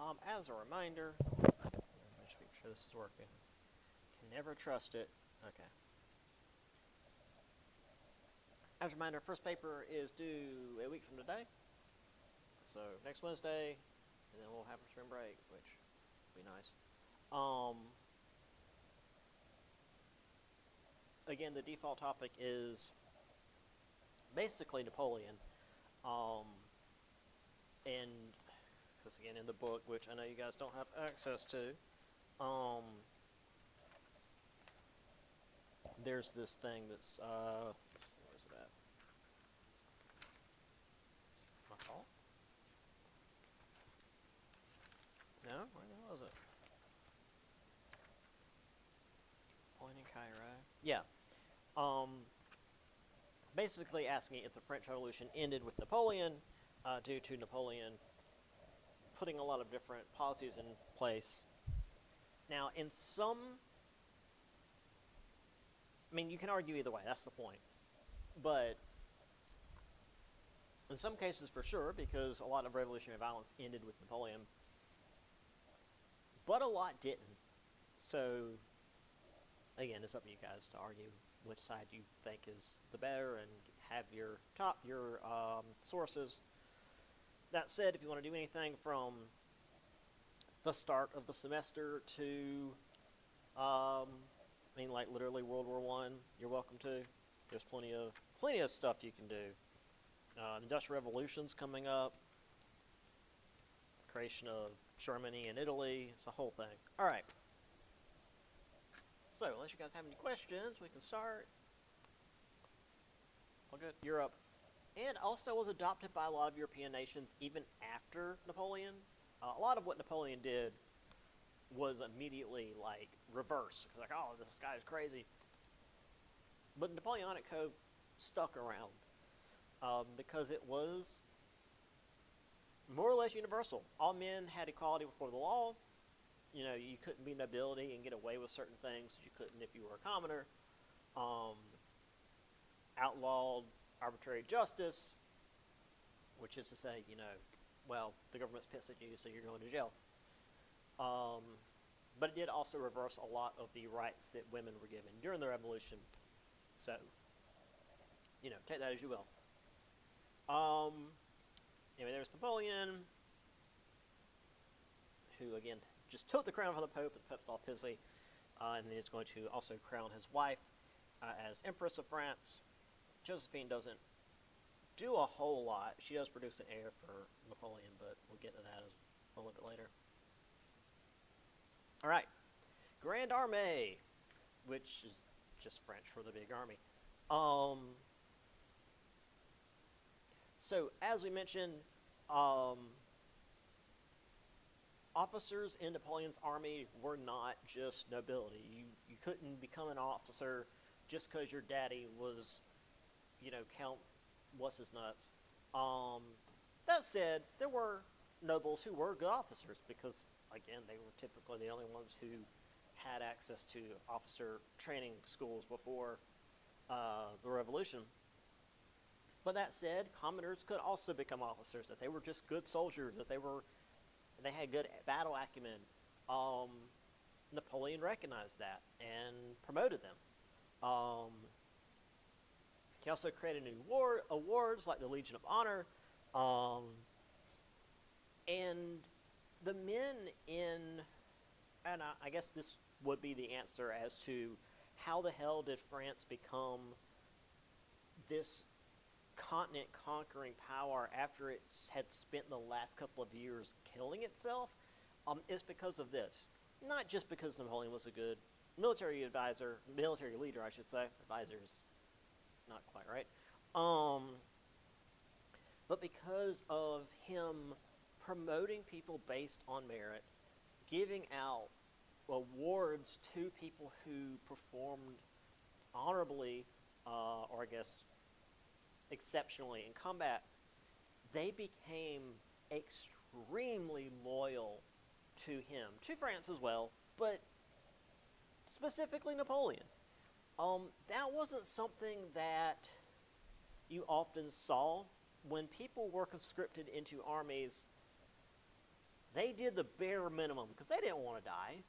As a reminder, let's make sure this is working. Can never trust it. Okay. As a reminder, first paper is due a week from today. So next Wednesday, and then we'll have a spring break, which would be nice. Again, the default topic is basically Napoleon. And because again, in the book, which I know you guys don't have access to, there's this thing that's where's it at? My fault? No, where the hell is it? Pointing Cairo. Yeah. Basically asking if the French Revolution ended with Napoleon, due to Napoleon putting a lot of different policies in place. Now, in some, I mean, you can argue either way, that's the point. But in some cases, for sure, because a lot of revolutionary violence ended with Napoleon, but a lot didn't. So, again, it's up to you guys to argue which side you think is the better and have your sources. That said, if you want to do anything from the start of the semester to, like literally World War I, you're welcome to. There's plenty of stuff you can do. The Industrial Revolution's coming up. The creation of Germany and Italy. It's a whole thing. All right. So, unless you guys have any questions, we can start. All good. Europe. And also was adopted by a lot of European nations even after Napoleon. A lot of what Napoleon did was immediately, reversed. Like, oh, this guy is crazy. But Napoleonic Code stuck around because it was more or less universal. All men had equality before the law. You know, you couldn't be nobility and get away with certain things you couldn't if you were a commoner. Outlawed arbitrary justice, which is to say, the government's pissed at you, so you're going to jail. But it did also reverse a lot of the rights that women were given during the revolution. So, take that as you will. Anyway, there's Napoleon, who, again, just took the crown from the Pope, and the Pope's all pissy. And then he's going to also crown his wife as Empress of France. Josephine doesn't do a whole lot. She does produce an heir for Napoleon, but we'll get to that a little bit later. All right. Grande Armée, which is just French for the big army. So, as we mentioned, officers in Napoleon's army were not just nobility. You couldn't become an officer just because your daddy was, Count what's-his-nuts. That said, there were nobles who were good officers because, again, they were typically the only ones who had access to officer training schools before the Revolution. But that said, commoners could also become officers, that they were just good soldiers, that they had good battle acumen. Napoleon recognized that and promoted them. He also created new awards like the Legion of Honor. And the men and I guess this would be the answer as to how the hell did France become this continent conquering power after it had spent the last couple of years killing itself, is because of this. Not just because Napoleon was a good military leader, I should say. Advisor's not quite right. But because of him promoting people based on merit, giving out awards to people who performed honorably, or I guess exceptionally in combat, they became extremely loyal to him, to France as well, but specifically Napoleon. That wasn't something that you often saw. When people were conscripted into armies, They did the bare minimum because they didn't want to die.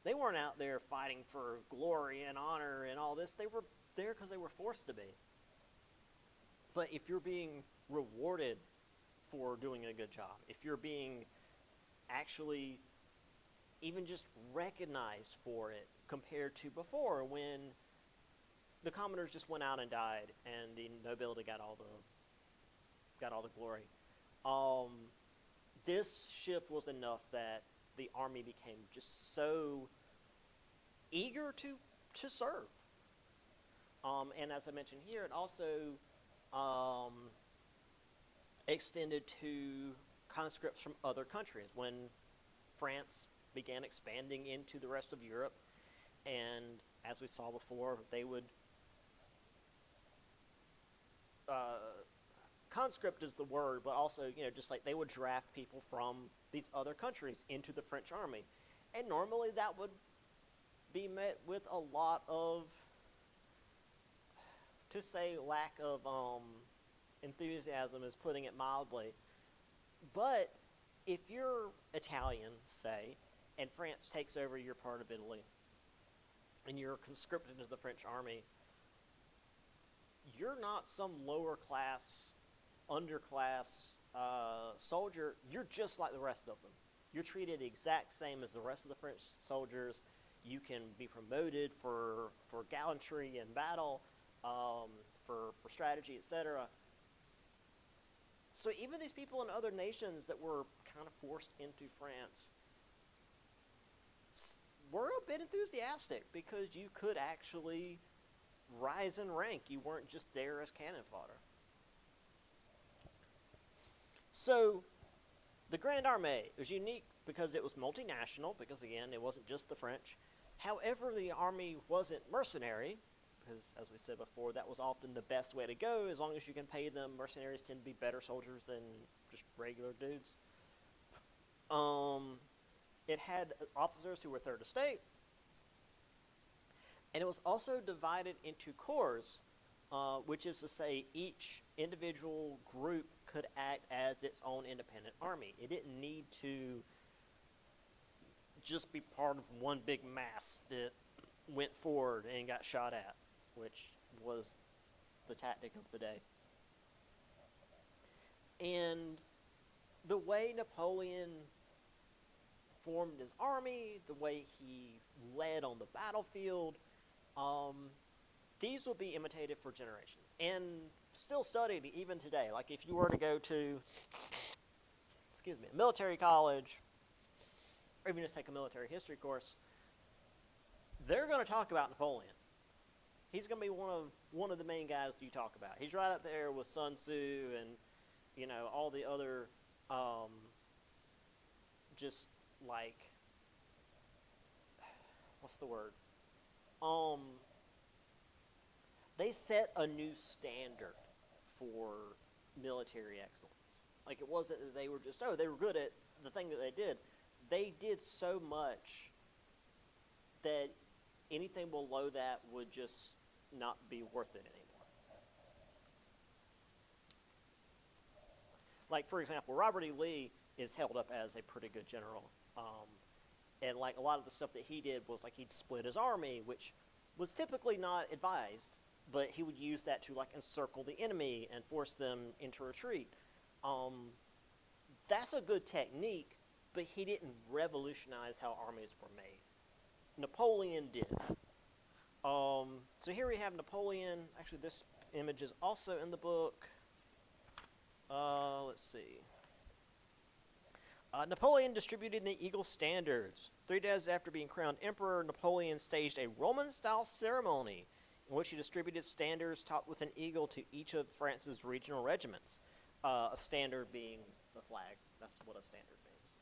They weren't out there fighting for glory and honor and all this. They were there because they were forced to be. But if you're being rewarded for doing a good job, if you're being actually even just recognized for it compared to before when the commoners just went out and died and the nobility got all the glory. This shift was enough that the army became just so eager to serve. And as I mentioned here, it also extended to conscripts from other countries. When France began expanding into the rest of Europe, and as we saw before, they would conscript is the word, but also, just like they would draft people from these other countries into the French army. And normally that would be met with a lot of, to say lack of enthusiasm is putting it mildly. But if you're Italian, say, and France takes over your part of Italy, and you're conscripted into the French army, you're not some lower class, underclass soldier. You're just like the rest of them. You're treated the exact same as the rest of the French soldiers. You can be promoted for gallantry in battle, for strategy, etc. So even these people in other nations that were kind of forced into France were a bit enthusiastic because you could actually rise in rank. You weren't just there as cannon fodder. So the Grande Armée was unique because it was multinational, because again, it wasn't just the French. However, the army wasn't mercenary, because as we said before, that was often the best way to go. As long as you can pay them, mercenaries tend to be better soldiers than just regular dudes. It had officers who were third estate, and it was also divided into corps, which is to say each individual group could act as its own independent army. It didn't need to just be part of one big mass that went forward and got shot at, which was the tactic of the day. And the way Napoleon formed his army, the way he led on the battlefield, these will be imitated for generations and still studied even today. Like if you were to go to, a military college, or even just take a military history course, they're going to talk about Napoleon. He's going to be one of the main guys you talk about. He's right up there with Sun Tzu and all the other just like, what's the word? They set a new standard for military excellence. Like it wasn't that they were just, they were good at the thing that they did. They did so much that anything below that would just not be worth it anymore. Like, for example, Robert E. Lee is held up as a pretty good general. And like a lot of the stuff that he did was like he'd split his army, which was typically not advised, but he would use that to like encircle the enemy and force them into retreat. That's a good technique, but he didn't revolutionize how armies were made. Napoleon did. So here we have Napoleon. Actually, this image is also in the book. Let's see. Napoleon distributed the Eagle Standards. 3 days after being crowned emperor, Napoleon staged a Roman-style ceremony in which he distributed standards topped with an eagle to each of France's regional regiments. A standard being the flag. That's what a standard means.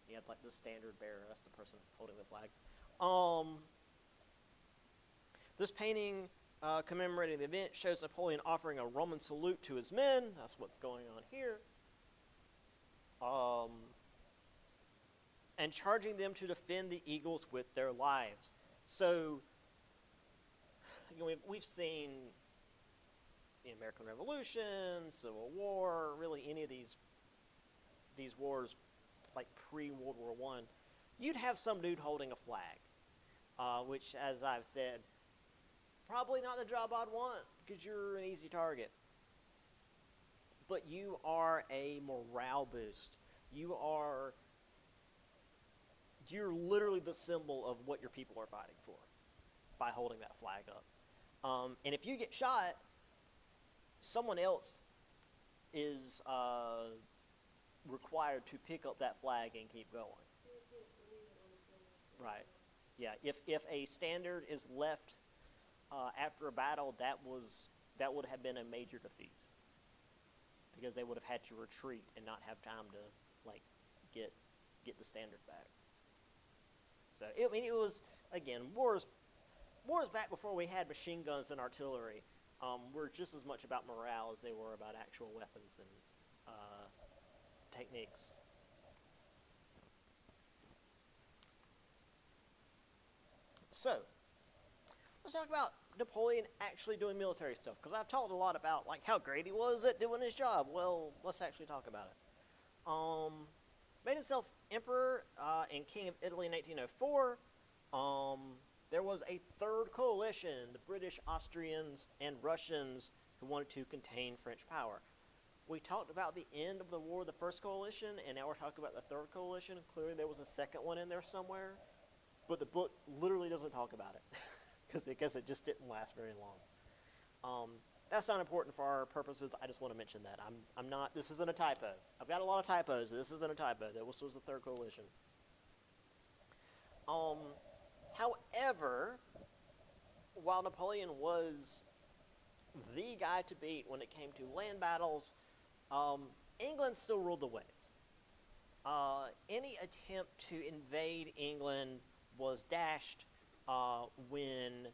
You have like the standard bearer. That's the person holding the flag. This painting commemorating the event shows Napoleon offering a Roman salute to his men. That's what's going on here. And charging them to defend the eagles with their lives. So, we've seen the American Revolution, Civil War, really any of these wars like pre-World War One, you'd have some dude holding a flag, which, as I've said, probably not the job I'd want because you're an easy target. But you are a morale boost. You're literally the symbol of what your people are fighting for by holding that flag up. And if you get shot, someone else is required to pick up that flag and keep going. Right. Yeah. If a standard is left after a battle, that would have been a major defeat because they would have had to retreat and not have time to like get the standard back. So it was, again, wars back before we had machine guns and artillery were just as much about morale as they were about actual weapons and techniques. So let's talk about Napoleon actually doing military stuff, because I've talked a lot about like how great he was at doing his job. Well, let's actually talk about it. Made himself emperor and king of Italy in 1804. There was a third coalition, the British, Austrians, and Russians, who wanted to contain French power. We talked about the end of the war, the first coalition, and now we're talking about the third coalition. Clearly there was a second one in there somewhere, but the book literally doesn't talk about it because it just didn't last very long. That's not important for our purposes. I just want to mention that. I'm not, this isn't a typo. I've got a lot of typos. This isn't a typo. That was the third coalition. However, while Napoleon was the guy to beat when it came to land battles, England still ruled the waves. Any attempt to invade England was dashed when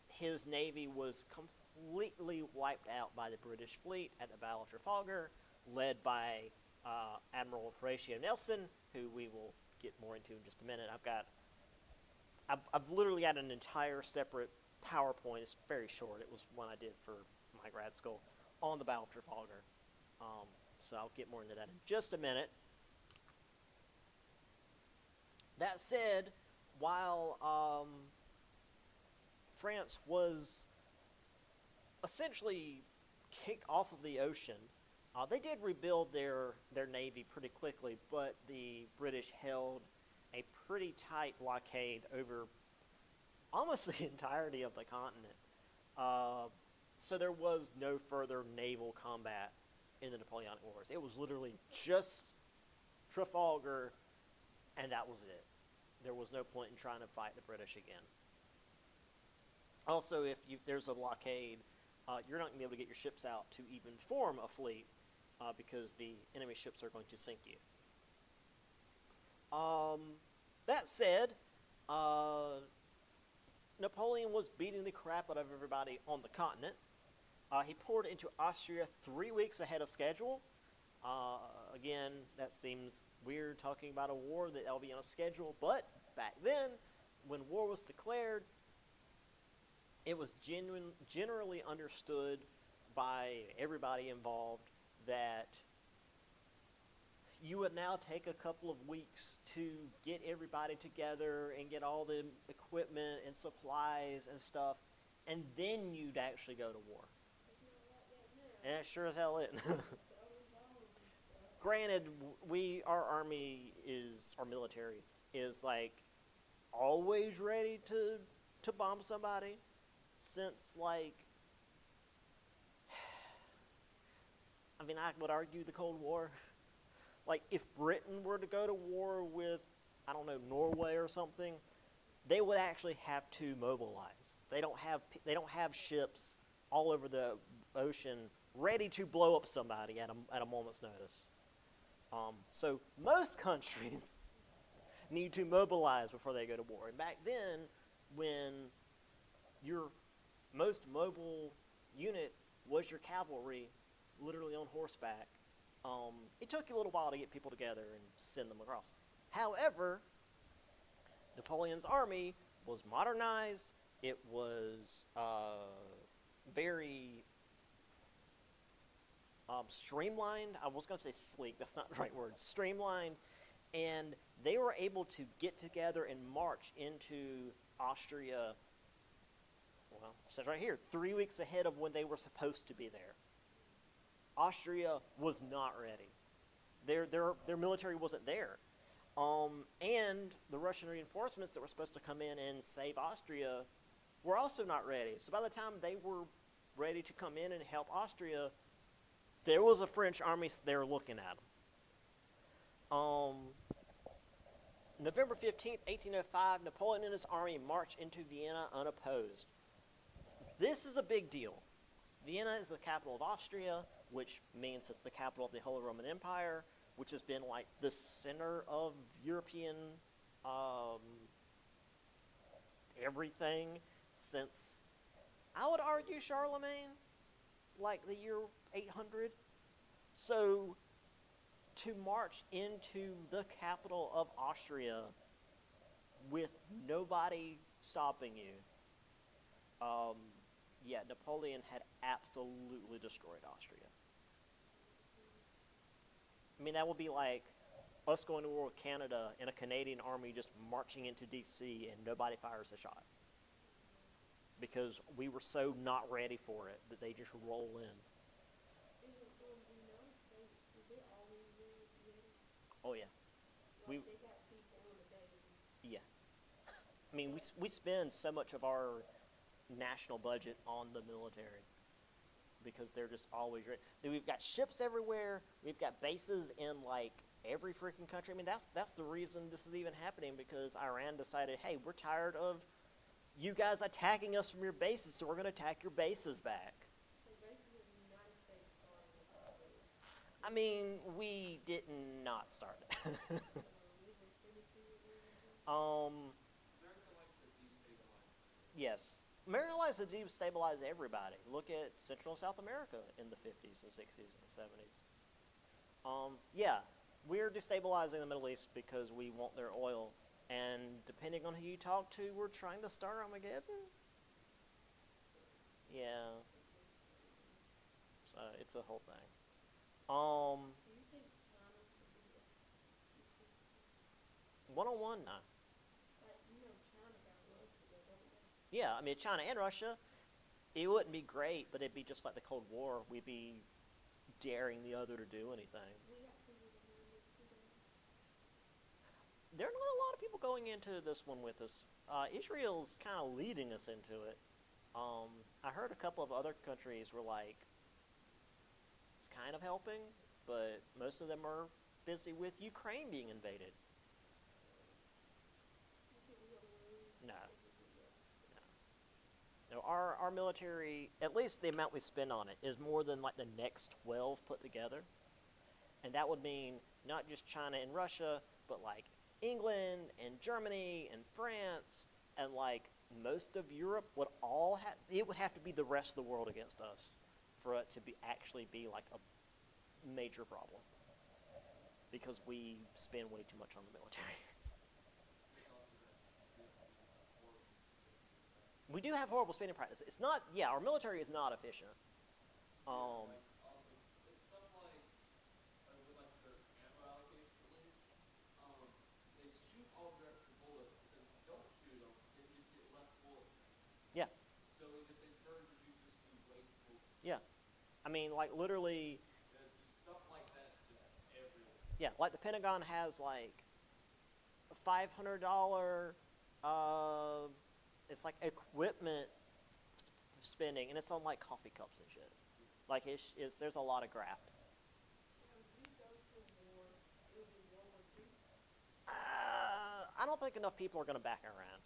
his navy was completely wiped out by the British fleet at the Battle of Trafalgar, led by Admiral Horatio Nelson, who we will get more into in just a minute. I've literally got an entire separate PowerPoint. It's very short. It was one I did for my grad school on the Battle of Trafalgar. So I'll get more into that in just a minute. That said, while France was essentially kicked off of the ocean, they did rebuild their navy pretty quickly, but the British held a pretty tight blockade over almost the entirety of the continent. So there was no further naval combat in the Napoleonic Wars. It was literally just Trafalgar, and that was it. There was no point in trying to fight the British again. Also, if there's a blockade, you're not going to be able to get your ships out to even form a fleet because the enemy ships are going to sink you. That said, Napoleon was beating the crap out of everybody on the continent. He poured into Austria 3 weeks ahead of schedule. Again, that seems weird talking about a war that'll be on a schedule, but back then, when war was declared, it was generally understood by everybody involved that you would now take a couple of weeks to get everybody together and get all the equipment and supplies and stuff, and then you'd actually go to war. And that sure as hell is. Granted, our army our military is like always ready to bomb somebody since like, I mean, I would argue the Cold War. Like, if Britain were to go to war with, I don't know, Norway or something, they would actually have to mobilize. They don't have ships all over the ocean ready to blow up somebody at a moment's notice. So most countries need to mobilize before they go to war. And back then, when your most mobile unit was your cavalry, literally on horseback, it took you a little while to get people together and send them across. However, Napoleon's army was modernized. It was very streamlined. I was going to say sleek. That's not the right word. Streamlined. And they were able to get together and march into Austria, well, it says right here, 3 weeks ahead of when they were supposed to be there. Austria was not ready. Their military wasn't there. And the Russian reinforcements that were supposed to come in and save Austria were also not ready. So by the time they were ready to come in and help Austria, there was a French army there looking at them. November 15th, 1805, Napoleon and his army marched into Vienna unopposed. This is a big deal. Vienna is the capital of Austria, which means it's the capital of the Holy Roman Empire, which has been like the center of European everything since, I would argue, Charlemagne, like the year 800. So to march into the capital of Austria with nobody stopping you, yeah, Napoleon had absolutely destroyed Austria. I mean, that would be like us going to war with Canada and a Canadian army just marching into D.C. and nobody fires a shot. Because we were so not ready for it that they just roll in. Oh, yeah. Yeah. I mean, we spend so much of our national budget on the military because they're just always ready. We've got ships everywhere. We've got bases in like every freaking country. I mean, that's the reason this is even happening, because Iran decided, hey, we're tired of you guys attacking us from your bases, so we're going to attack your bases back. So basically, the United States started with all this. I mean, we did not start it. We just finished it. America likes to destabilize. Yes. America likes to destabilize everybody. Look at Central and South America in the 50s and 60s and 70s. Yeah, we're destabilizing the Middle East because we want their oil. And depending on who you talk to, we're trying to start Armageddon. Yeah. So it's a whole thing. Do you think China could be a One-on-one, no. like China got Russia, though, don't they? Yeah, I mean, China and Russia, it wouldn't be great, but it'd be just like the Cold War. We'd be daring the other to do anything. We got people behind this today. There are not a lot of people going into this one with us. Israel's kind of leading us into it. I heard a couple of other countries were like, it's kind of helping, but most of them are busy with Ukraine being invaded. You think we're gonna lose? No. No, our military, at least the amount we spend on it, is more than like the next 12 put together. And that would mean not just China and Russia, but like England and Germany and France and like most of Europe would all have, it would have to be the rest of the world against us for it to be actually be like a major problem. Because we spend way too much on the military. We do have horrible spending practices. It's not, yeah, our military is not efficient. Also, it's stuff like with like their ammo allocation at least. They shoot all directed bullets because if you don't shoot them, then you just get less bullets. Yeah, So it just encourages you just to waste bullets. yeah. I mean, like literally, Just stuff like that's just everywhere. yeah, like the Pentagon has like a $500, it's like equipment spending, and it's on like coffee cups and shit. Like there's a lot of graft. So if we go to war, it'll be World War III. I don't think enough people are going to back Iran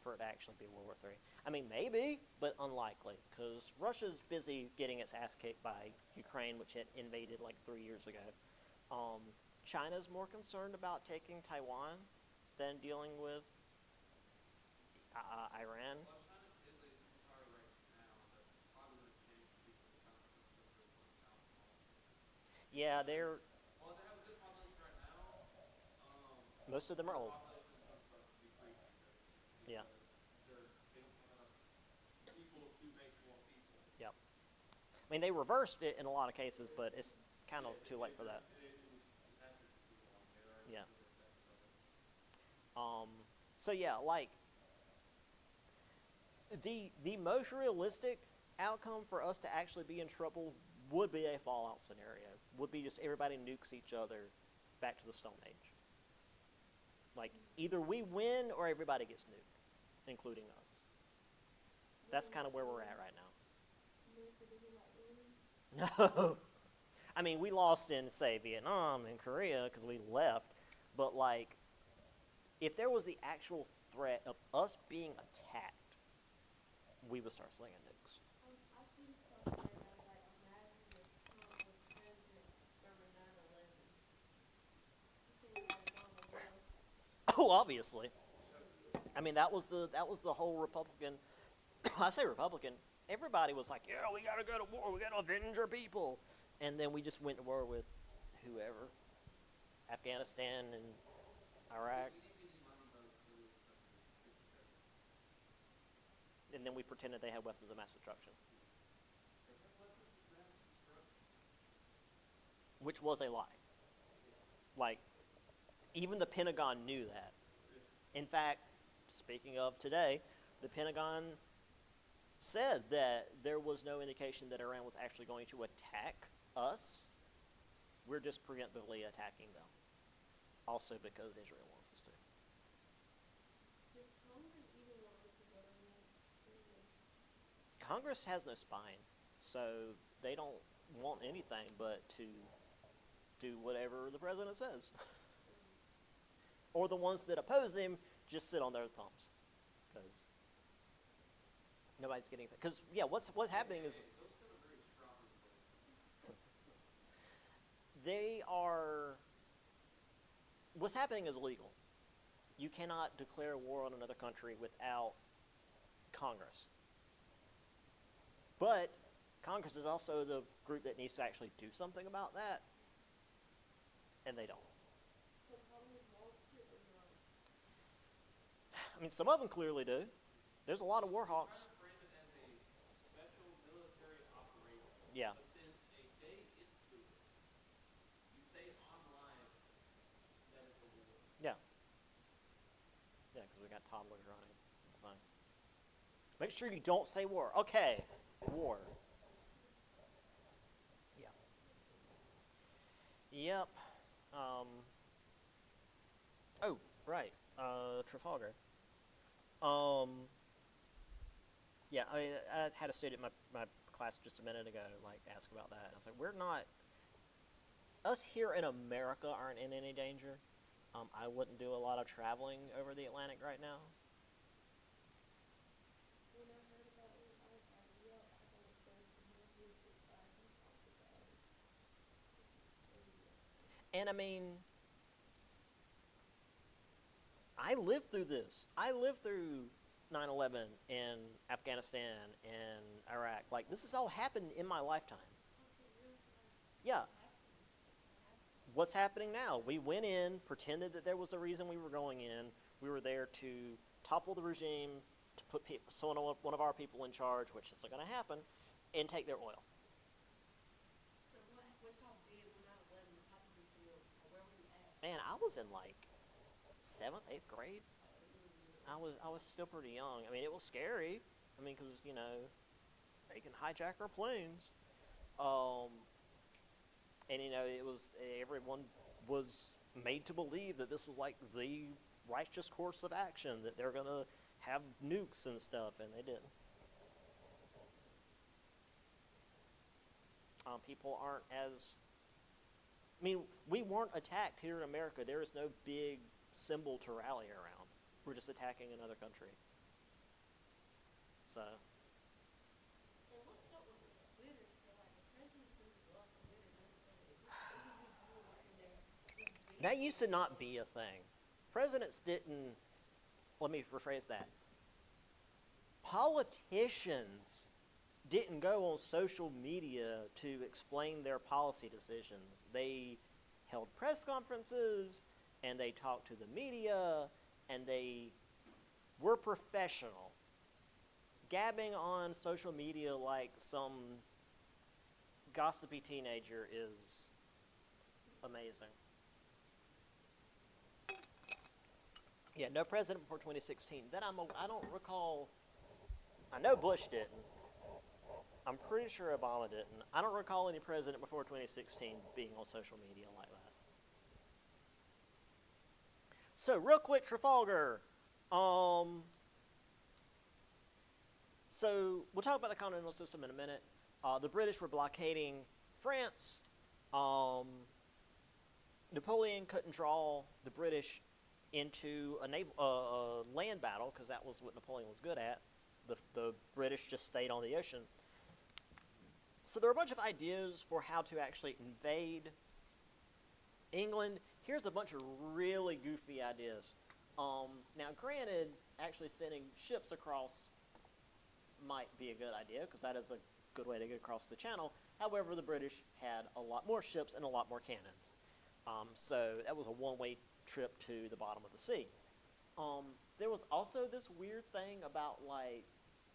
for it to actually be World War III. I mean, maybe, but unlikely, because Russia's busy getting its ass kicked by Ukraine, which it invaded like 3 years ago. China's more concerned about taking Taiwan than dealing with Iran. Well, China is a superpower right now. That's probably going to change because they kind of push their foot down policy. Yeah, they're Well, they have a good population right now. most of them are Their old. population is going to start decreasing very soon Yeah. because they don't have enough people to make more people. Yep. I mean, they reversed it in a lot of cases, but it's kind of too late for that. It happened too long there. Yeah. So yeah, like the most realistic outcome for us to actually be in trouble would be a fallout scenario. Would be just everybody nukes each other back to the Stone Age. Like either we win or everybody gets nuked, including us. That's kind of where we're at right now. No. I mean, we lost in, say, Vietnam and Korea because we left. But, like, if there was the actual threat of us being attacked, we would start slinging nukes. I seen something that was like, imagine if Trump was president during 9/11. You think we had gone to war? Oh, obviously. I mean, that was the whole Republican. I say Republican. Everybody was like, "Yeah, we gotta go to war. We gotta avenge our people," and then we just went to war with whoever, Afghanistan and Iraq, and then we pretended they had weapons of mass destruction, which was a lie. Like, even the Pentagon knew that. In fact, speaking of today, the Pentagon said that there was no indication that Iran was actually going to attack us. We're just preemptively attacking them. Also because Israel wants us to. Does Congress even want us to go to war? Congress has no spine, so they don't want anything but to do whatever the president says. Or the ones that oppose him just sit on their thumbs. Because nobody's getting that. Because, yeah, what's happening is they are, what's happening is illegal. You cannot declare war on another country without Congress. But Congress is also the group that needs to actually do something about that, and they don't. So Congress wants it or not? I mean, some of them clearly do. There's a lot of war hawks. Frame it as a special military operation. Yeah. But then a day into it, you say online that it's a war. Yeah. Yeah, because we got toddlers running. Fine. Make sure you don't say war. Okay. War. Yeah. Yep. Oh, right. Trafalgar. Yeah, I had a student in my class just a minute ago, like, ask about that. And I was like, we're not, us here in America aren't in any danger. I wouldn't do a lot of traveling over the Atlantic right now. When I heard about it, I was like, yep, I want to go to movies and I can talk about it. This is crazy. And I mean, I lived through this. I lived through 9/11 in Afghanistan and Iraq. Like, this has all happened in my lifetime. Yeah. What's happening now? We went in, pretended that there was a reason we were going in. We were there to topple the regime, to put one of our people in charge, which isn't going to happen, and take their oil. So what y'all did when 9/11? How did you feel? Or where were you at? Man, I was in like 7th, 8th grade. I was still pretty young. I mean, it was scary. I mean, because, you know, they can hijack our planes. And, you know, everyone was made to believe that this was like the righteous course of action, that they're going to have nukes and stuff, and they didn't. People aren't as, I mean, we weren't attacked here in America. There is no big symbol to rally around. We're just attacking another country. So. And what's up with the Twitter stuff? Like, the president seems to go off Twitter and everything. It just be people in there. That used to not be a thing. Presidents didn't, let me rephrase that. Politicians didn't go on social media to explain their policy decisions. They held press conferences, and they talked to the media, and they were professional. Gabbing on social media like some gossipy teenager is amazing. Yeah, no president before 2016. I don't recall. I know Bush didn't. I'm pretty sure Obama didn't. I don't recall any president before 2016 being on social media like that. So, real quick, Trafalgar. So, we'll talk about the continental system in a minute. The British were blockading France. Napoleon couldn't draw the British into a land battle because that was what Napoleon was good at. The British just stayed on the ocean. So there are a bunch of ideas for how to actually invade England. Here's a bunch of really goofy ideas. Now, granted, actually sending ships across might be a good idea because that is a good way to get across the channel. However, the British had a lot more ships and a lot more cannons. So that was a one-way trip to the bottom of the sea. There was also this weird thing about, like,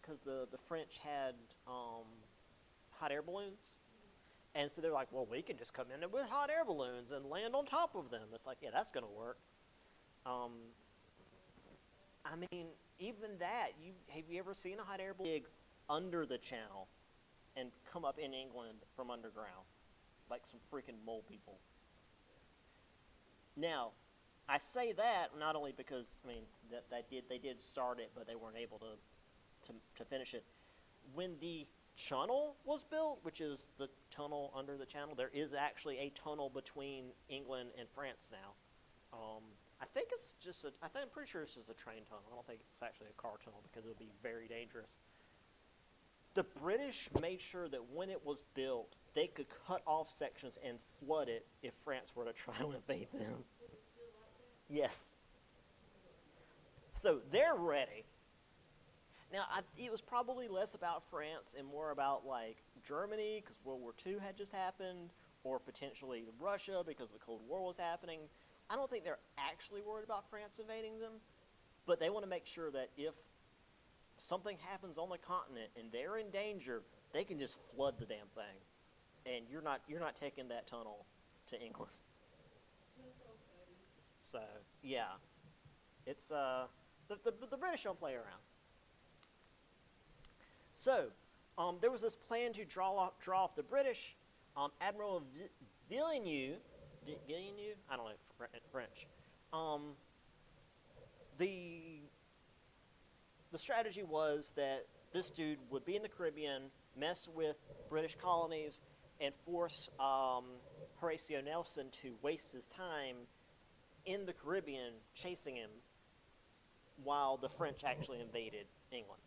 because the French had hot air balloons. And so they're like, well, we can just come in with hot air balloons and land on top of them. It's like, yeah, that's going to work. I mean, even that, have you ever seen a hot air balloon under the channel and come up in England from underground? Like some freaking mole people. Now, I say that not only because, I mean, they did start it, but they weren't able to finish it. When the channel was built, which is the tunnel under the channel, there is actually a tunnel between England and France now. I think it's just I'm pretty sure it's just a train tunnel. I don't think it's actually a car tunnel because it would be very dangerous. The British made sure that when it was built, they could cut off sections and flood it if France were to try to invade them. Yes. So they're ready. Now, it was probably less about France and more about, like, Germany, because World War II had just happened, or potentially Russia, because the Cold War was happening. I don't think they're actually worried about France invading them, but they want to make sure that if something happens on the continent and they're in danger, they can just flood the damn thing, and you're not taking that tunnel to England. So yeah, it's the British don't play around. So there was this plan to draw off the British. Admiral Villeneuve, I don't know French. The strategy was that this dude would be in the Caribbean, mess with British colonies, and force Horatio Nelson to waste his time in the Caribbean chasing him while the French actually invaded England.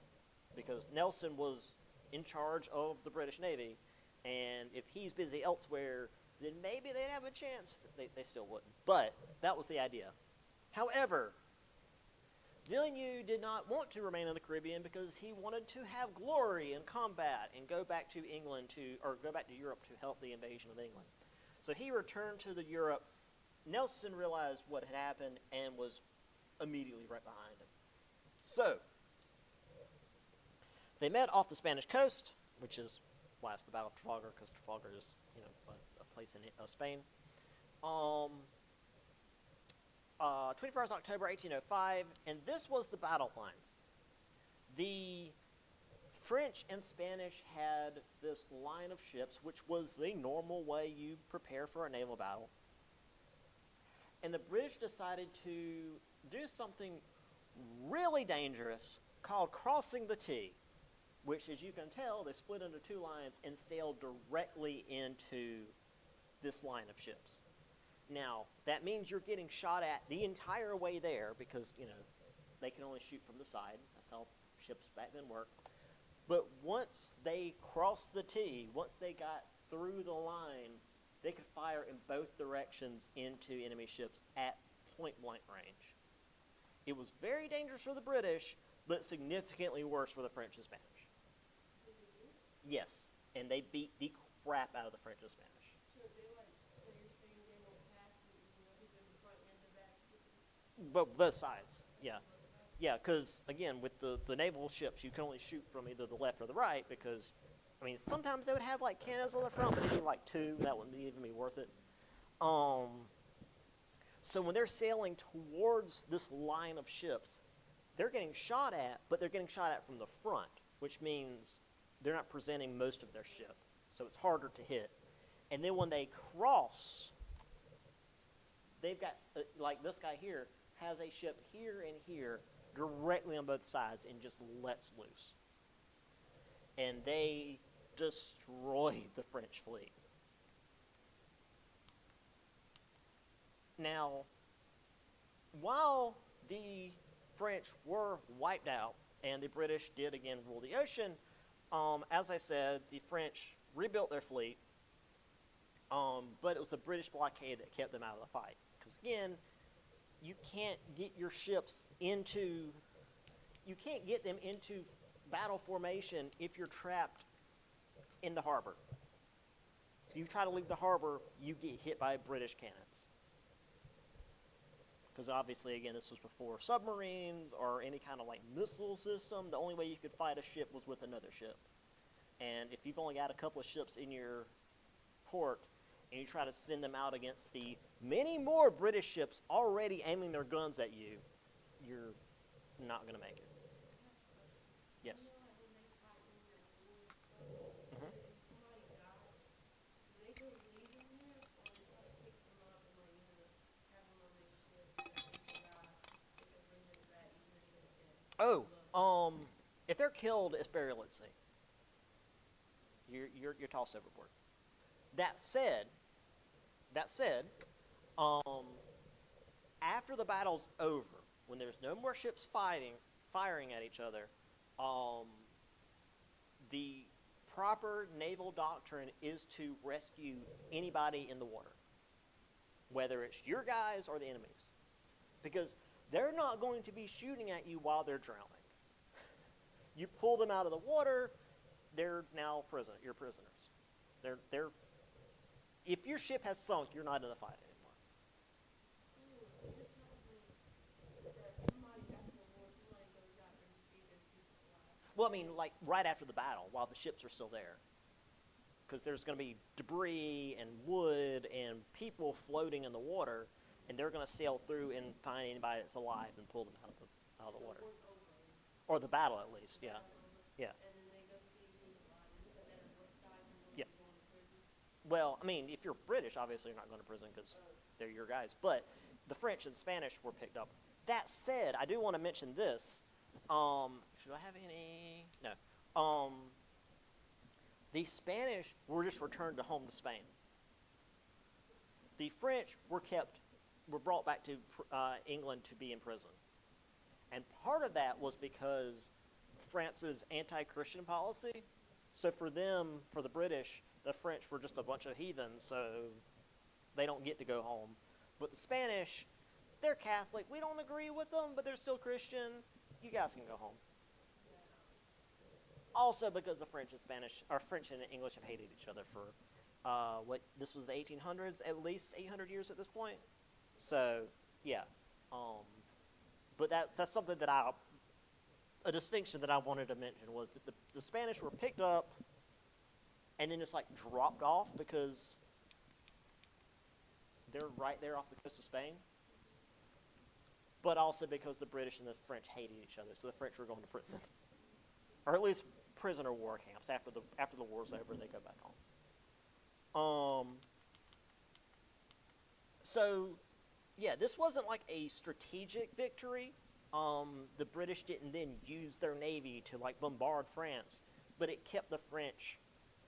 Because Nelson was in charge of the British Navy, and if he's busy elsewhere, then maybe they'd have a chance. They still wouldn't. But that was the idea. However, Villeneuve did not want to remain in the Caribbean because he wanted to have glory in combat and go back to Europe to help the invasion of England. So he returned to Europe. Nelson realized what had happened and was immediately right behind him. So they met off the Spanish coast, which is why it's the Battle of Trafalgar, because Trafalgar is, a place in Spain. 21st October 1805, and this was the battle lines. The French and Spanish had this line of ships, which was the normal way you prepare for a naval battle. And the British decided to do something really dangerous called crossing the T, which, as you can tell, they split into two lines and sailed directly into this line of ships. Now, that means you're getting shot at the entire way there because, they can only shoot from the side. That's how ships back then worked. But once they crossed the T, once they got through the line, they could fire in both directions into enemy ships at point-blank range. It was very dangerous for the British, but significantly worse for the French and Spanish. Yes, and they beat the crap out of the French and Spanish. So you're saying they don't pass it, either the front and the back? But both sides, yeah. Yeah, because, again, with the naval ships, you can only shoot from either the left or the right because, sometimes they would have, cannons on the front, but it'd be, two. That wouldn't even be worth it. So when they're sailing towards this line of ships, they're getting shot at, but they're getting shot at from the front, which means they're not presenting most of their ship. So it's harder to hit. And then when they cross, they've got, like this guy here, has a ship here and here directly on both sides and just lets loose. And they destroyed the French fleet. Now, while the French were wiped out and the British did again rule the ocean, as I said, the French rebuilt their fleet, but it was the British blockade that kept them out of the fight. Because again, you can't get your ships into, you can't get them into battle formation if you're trapped in the harbor. So you try to leave the harbor, you get hit by British cannons. Because obviously, again, this was before submarines or any kind of like missile system. The only way you could fight a ship was with another ship. And if you've only got a couple of ships in your port and you try to send them out against the many more British ships already aiming their guns at you, you're not going to make it. Yes? You know, like when they fight in that war and stuff, if somebody dies, do they just leave them there, or they try to pick them up and like either have them on their ship that they survive, they can bring them back even if they're dead? Oh, if they're killed, it's burial at sea. You're tossed overboard. That said, after the battle's over, when there's no more ships firing at each other, the proper naval doctrine is to rescue anybody in the water, whether it's your guys or the enemies, because they're not going to be shooting at you while they're drowning. You pull them out of the water, they're now you're prisoners. They're if your ship has sunk, you're not in the fight anymore. Ooh, so this happens that somebody after the war, somebody goes out there to see their ship alive. Well, I mean, like right after the battle, while the ships are still there, because there's going to be debris and wood and people floating in the water, and they're going to sail through and find anybody that's alive and pull them out of the water, War's over. or the battle at least. Yeah, yeah. And then they go see who's alive. Does that matter what side you're going Yeah. to go in prison? Well, I mean, if you're British, obviously you're not going to prison because they're your guys. But the French and Spanish were picked up. That said, I do want to mention this. Should I have any? No. The Spanish were just returned to home to Spain. The French were brought back to England to be in prison. And part of that was because France's anti-Christian policy. So for them, for the British, the French were just a bunch of heathens, so they don't get to go home. But the Spanish, they're Catholic. We don't agree with them, but they're still Christian. You guys can go home. Also because the French and English have hated each other for, this was the 1800s, at least 800 years at this point. So, yeah. But that's something that a distinction that I wanted to mention was that the Spanish were picked up and then just like dropped off because they're right there off the coast of Spain. But also because the British and the French hated each other, so the French were going to prison. Or at least prisoner war camps. After the war's over, they go back home. So, yeah, this wasn't like a strategic victory. The British didn't then use their navy to like bombard France, but it kept the French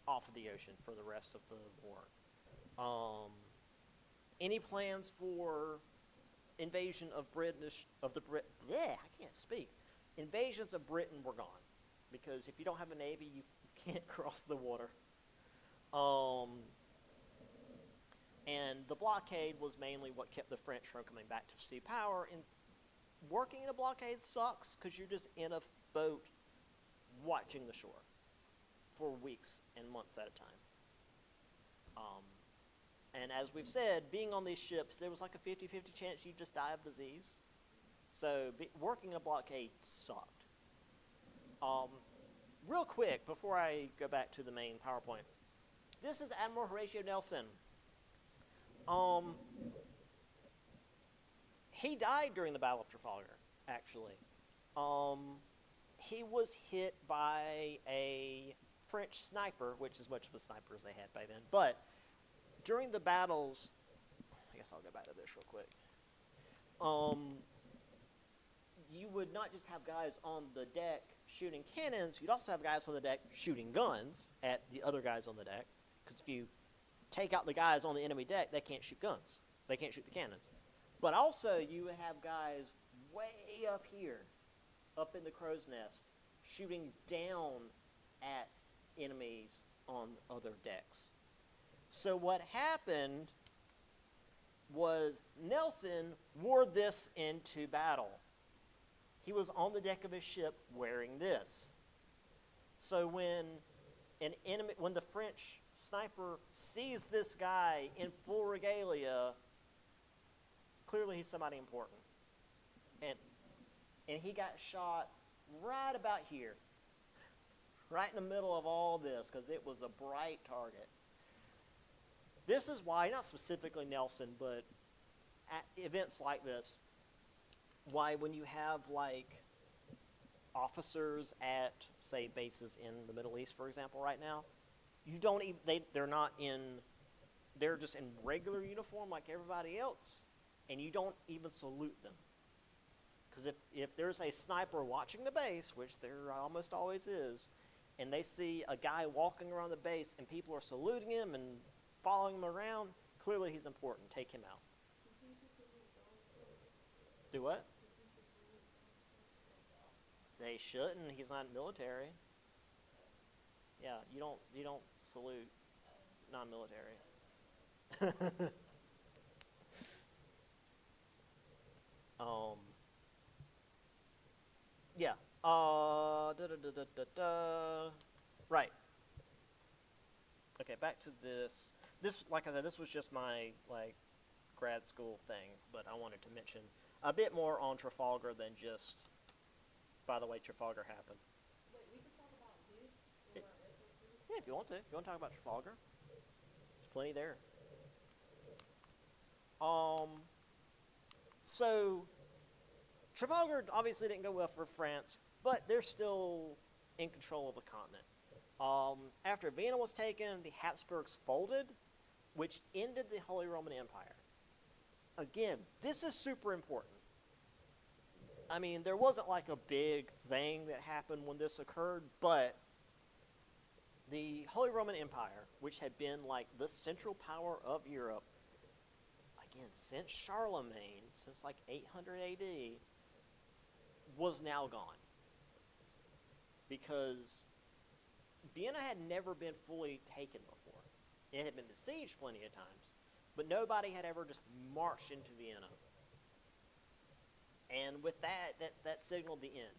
off of the ocean for the rest of the war. Any plans for invasion of Invasions of Britain were gone. Because if you don't have a navy, you can't cross the water. And the blockade was mainly what kept the French from coming back to sea power. And working in a blockade sucks because you're just in a boat watching the shore for weeks and months at a time. And as we've said, being on these ships, there was like a 50-50 chance you'd just die of disease. So working in a blockade sucked. Real quick, before I go back to the main PowerPoint, this is Admiral Horatio Nelson. He died during the Battle of Trafalgar, actually. He was hit by a French sniper, which is much of a sniper as they had by then. But during the battles, I guess I'll go back to this real quick. You would not just have guys on the deck shooting cannons, you'd also have guys on the deck shooting guns at the other guys on the deck. Because if you take out the guys on the enemy deck, they can't shoot guns. They can't shoot the cannons. But also, you would have guys way up here, up in the crow's nest, shooting down at enemies on other decks. So what happened was Nelson wore this into battle. He was on the deck of his ship wearing this. So when the French sniper sees this guy in full regalia, clearly he's somebody important. And he got shot right about here, right in the middle of all this, because it was a bright target. This is why, not specifically Nelson, but at events like this, why when you have like officers at, say, bases in the Middle East, for example, right now, you don't even, they're just in regular uniform like everybody else, and you don't even salute them. Because if there's a sniper watching the base, which there almost always is, and they see a guy walking around the base and people are saluting him and following him around, clearly he's important. Take him out. Do what? They shouldn't. He's not military. Yeah, you don't salute non-military. Yeah. Right. Okay, back to this. This, like I said, this was just my grad school thing, but I wanted to mention a bit more on Trafalgar than just, by the way, Trafalgar happened. Wait, we can talk about this in our essay too? Yeah, if you want to. If you want to talk about Trafalgar, there's plenty there. So Trafalgar obviously didn't go well for France, but they're still in control of the continent. After Vienna was taken, the Habsburgs folded, which ended the Holy Roman Empire. Again, this is super important. I mean, there wasn't like a big thing that happened when this occurred, but the Holy Roman Empire, which had been like the central power of Europe, again, since Charlemagne, since like 800 AD, was now gone. Because Vienna had never been fully taken before. It had been besieged plenty of times, but nobody had ever just marched into Vienna. And with that signaled the end.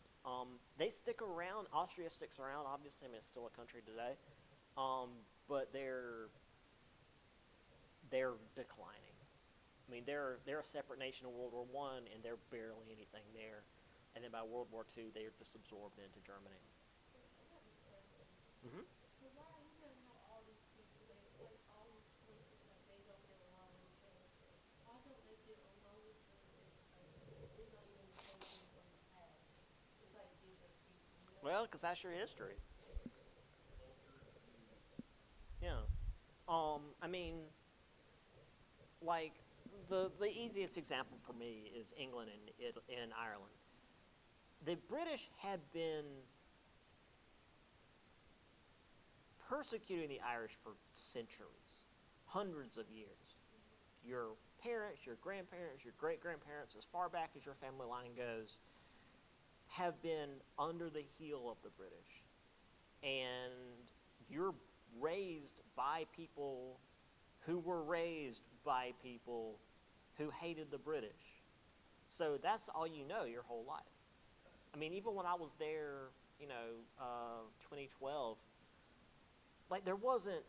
They stick around. Austria sticks around. Obviously, I mean, it's still a country today, but they're declining. I mean, they're a separate nation in World War I, and they're barely anything there. And then by World War II, they're just absorbed into Germany. Mm-hmm. So why you gonna have all these people that like all these countries like they don't get along with each other? Why don't they get along with each other? It's not even the same thing from the past. It's like different people. You know? Well, because that's your history. Yeah. I mean, like the easiest example for me is England and Ireland. The British had been persecuting the Irish for centuries, hundreds of years. Your parents, your grandparents, your great-grandparents, as far back as your family line goes, have been under the heel of the British. And you're raised by people who were raised by people who hated the British. So that's all you know your whole life. I mean, even when I was there, 2012, like there wasn't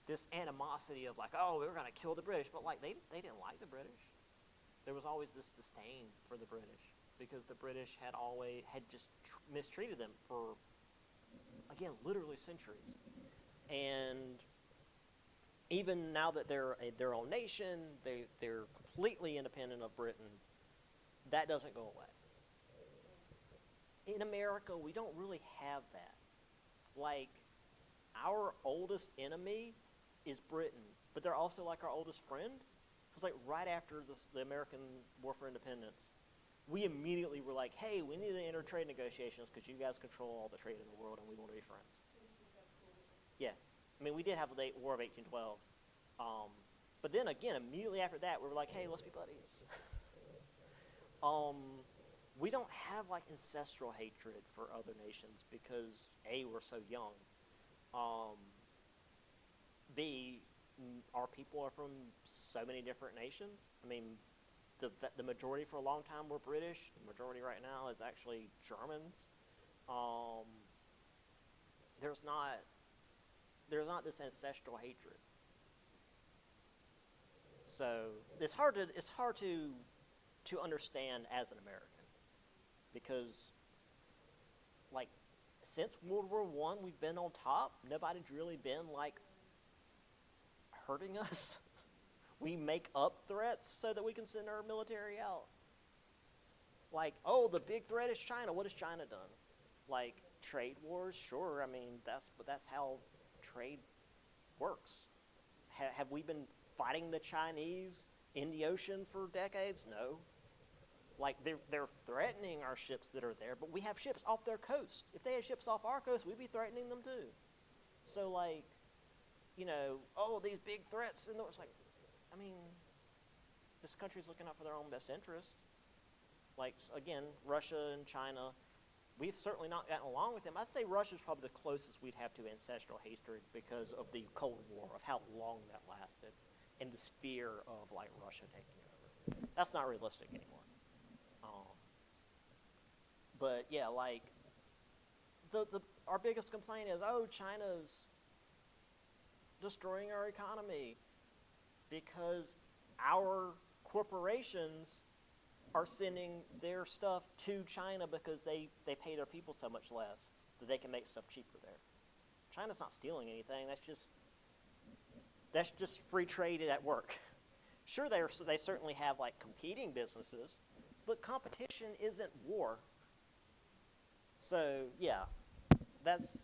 this animosity of like, oh, we're going to kill the British, but like they didn't like the British. There was always this disdain for the British because the British had just mistreated them for, again, literally centuries. And even now that they're their own nation, they're completely independent of Britain. that doesn't go away. In America, we don't really have that. Like, our oldest enemy is Britain, but they're also like our oldest friend. Because like right after the American War for Independence, we immediately were like, hey, we need to enter trade negotiations because you guys control all the trade in the world and we want to be friends. Yeah. I mean, we did have the War of 1812. But then again, immediately after that, we were like, hey, let's be buddies. We don't have like ancestral hatred for other nations because A, we're so young. B, our people are from so many different nations. I mean, the majority for a long time were British. The majority right now is actually Germans. There's not this ancestral hatred. So it's hard to understand as an American because, like, since World War I, we've been on top. Nobody's really been like hurting us. We make up threats so that we can send our military out. Like, oh, the big threat is China. What has China done? Like, trade wars, sure. I mean, that's how trade works. Have we been fighting the Chinese in the ocean for decades? No. Like, they're threatening our ships that are there, but we have ships off their coast. If they had ships off our coast, we'd be threatening them too. So, like, oh, these big threats, and it's like, I mean, this country's looking out for their own best interest. Like, again, Russia and China, we've certainly not gotten along with them. I'd say Russia's probably the closest we'd have to ancestral hatred because of the Cold War, of how long that lasted, and this fear of, like, Russia taking over. That's not realistic anymore. But, yeah, like, our biggest complaint is, oh, China's destroying our economy because our corporations are sending their stuff to China because they pay their people so much less that they can make stuff cheaper there. China's not stealing anything. That's just free trade at work. Sure, they certainly have like competing businesses, but competition isn't war. So yeah, that's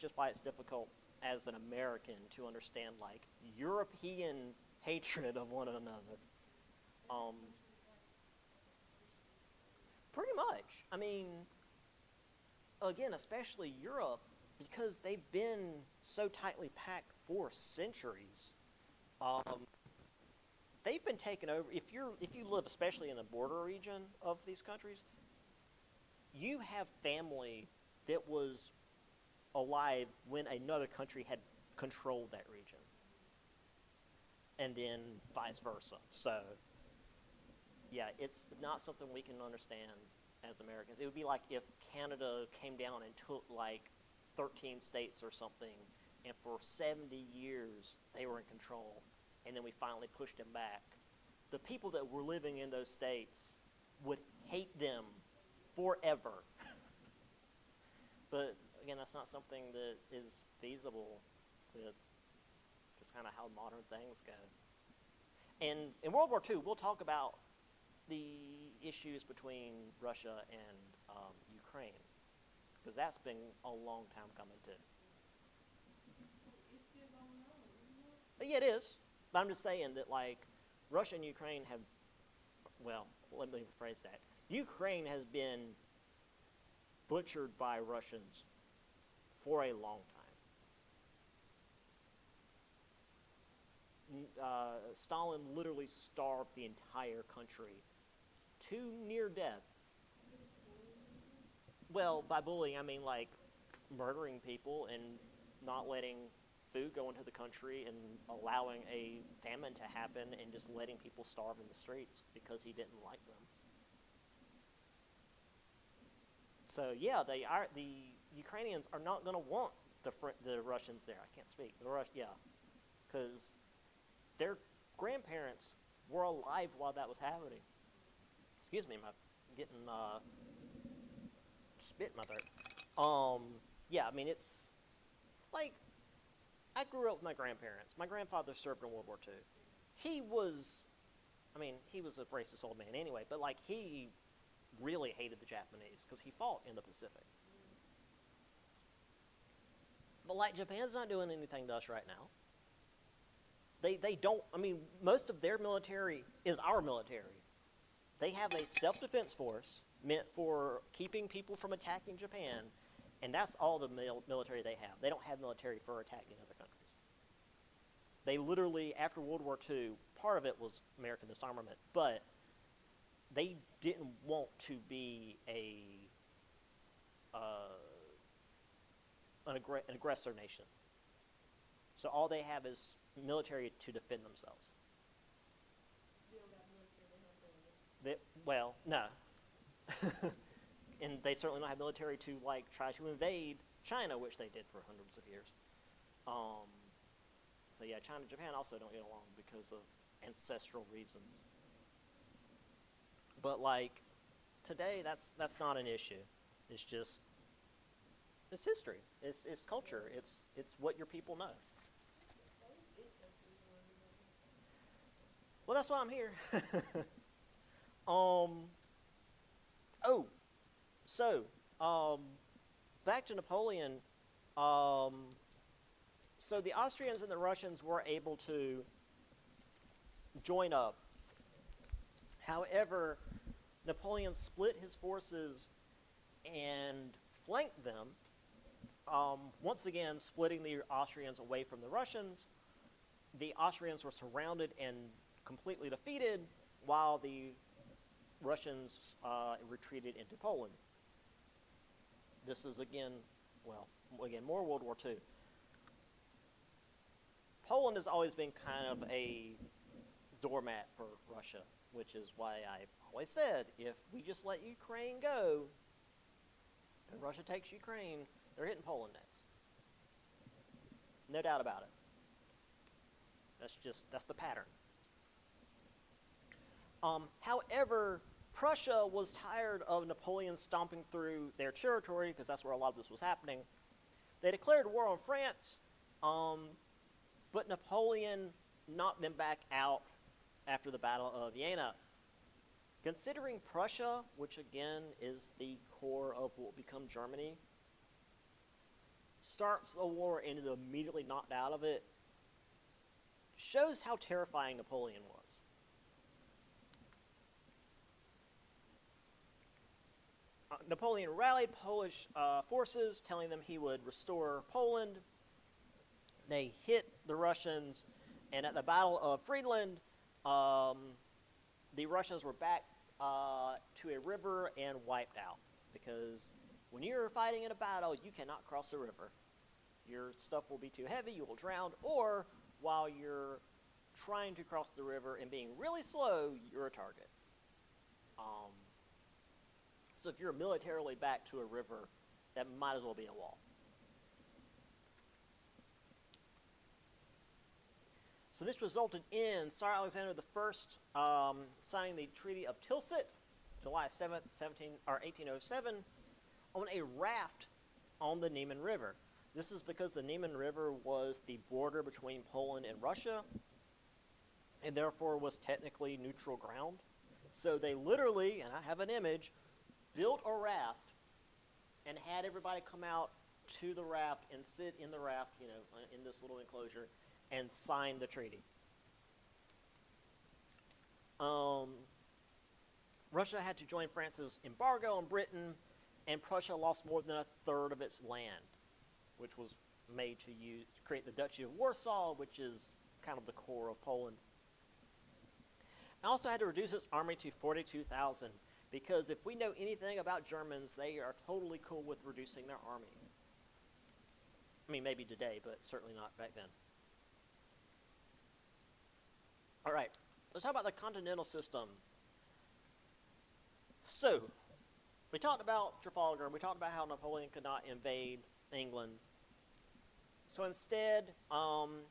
just why it's difficult as an American to understand like European hatred of one another. Pretty much. I mean, again, especially Europe, because they've been so tightly packed for centuries. They've been taken over. If you live, especially in the border region of these countries, you have family that was alive when another country had controlled that region, and then vice versa. So, yeah, it's not something we can understand as Americans. It would be like if Canada came down and took like 13 states or something, and for 70 years they were in control, and then we finally pushed them back. The people that were living in those states would hate them forever. But again, that's not something that is feasible with just kind of how modern things go. And in World War II, we'll talk about the issues between Russia and Ukraine, because that's been a long time coming too. It's still going on, isn't it? Yeah, it is. But I'm just saying that, like, Russia and Ukraine have, well, let me rephrase that. Ukraine has been butchered by Russians for a long time. Stalin literally starved the entire country to near death. Well, by bullying, I mean, like, murdering people and not letting food go into the country and allowing a famine to happen and just letting people starve in the streets because he didn't like them. So yeah, the Ukrainians are not going to want the Russians there. I can't speak. Because their grandparents were alive while that was happening. Excuse me, I'm getting spit in my throat. Yeah, I mean, it's like, I grew up with my grandparents. My grandfather served in World War II. He was I mean, he was a racist old man anyway, but like he really hated the Japanese because he fought in the Pacific. But like Japan's not doing anything to us right now. They don't. I mean, most of their military is our military. They have a self-defense force meant for keeping people from attacking Japan, and that's all the military they have. They don't have military for attacking other countries. They literally, after World War II, part of it was American disarmament, but they didn't want to be an aggressor nation. So all they have is military to defend themselves. You don't got military to help them. Well, no. And they certainly don't have military to like try to invade China, which they did for hundreds of years. So yeah, China and Japan also don't get along because of ancestral reasons. But like today, that's not an issue. It's just it's history. It's culture. It's what your people know. Well, that's why I'm here. Back to Napoleon. So the Austrians and the Russians were able to join up. However, Napoleon split his forces and flanked them, once again splitting the Austrians away from the Russians. The Austrians were surrounded and completely defeated, while the Russians retreated into Poland. This is again more World War II. Poland has always been kind of a doormat for Russia, which is why I've always said, if we just let Ukraine go, and Russia takes Ukraine, they're hitting Poland next. No doubt about it. That's the pattern. However, Prussia was tired of Napoleon stomping through their territory, because that's where a lot of this was happening. They declared war on France, but Napoleon knocked them back out after the Battle of Jena. Considering Prussia, which again is the core of what will become Germany, starts a war and is immediately knocked out of it, shows how terrifying Napoleon was. Napoleon rallied Polish forces, telling them he would restore Poland. They hit the Russians, and at the Battle of Friedland, the Russians were back to a river and wiped out. Because when you're fighting in a battle, you cannot cross a river. Your stuff will be too heavy, you will drown, or while you're trying to cross the river and being really slow, you're a target. So if you're militarily back to a river, that might as well be a wall. So this resulted in Tsar Alexander I signing the Treaty of Tilsit, July 7th, 1807, on a raft on the Niemen River. This is because the Niemen River was the border between Poland and Russia, and therefore was technically neutral ground. So they literally, and I have an image, built a raft and had everybody come out to the raft and sit in the raft, in this little enclosure, and sign the treaty. Russia had to join France's embargo on Britain, and Prussia lost more than a third of its land, which was made to create the Duchy of Warsaw, which is kind of the core of Poland. It also had to reduce its army to 42,000, because if we know anything about Germans, they are totally cool with reducing their army. I mean, maybe today, but certainly not back then. All right, let's talk about the continental system. So, we talked about Trafalgar, we talked about how Napoleon could not invade England. So instead,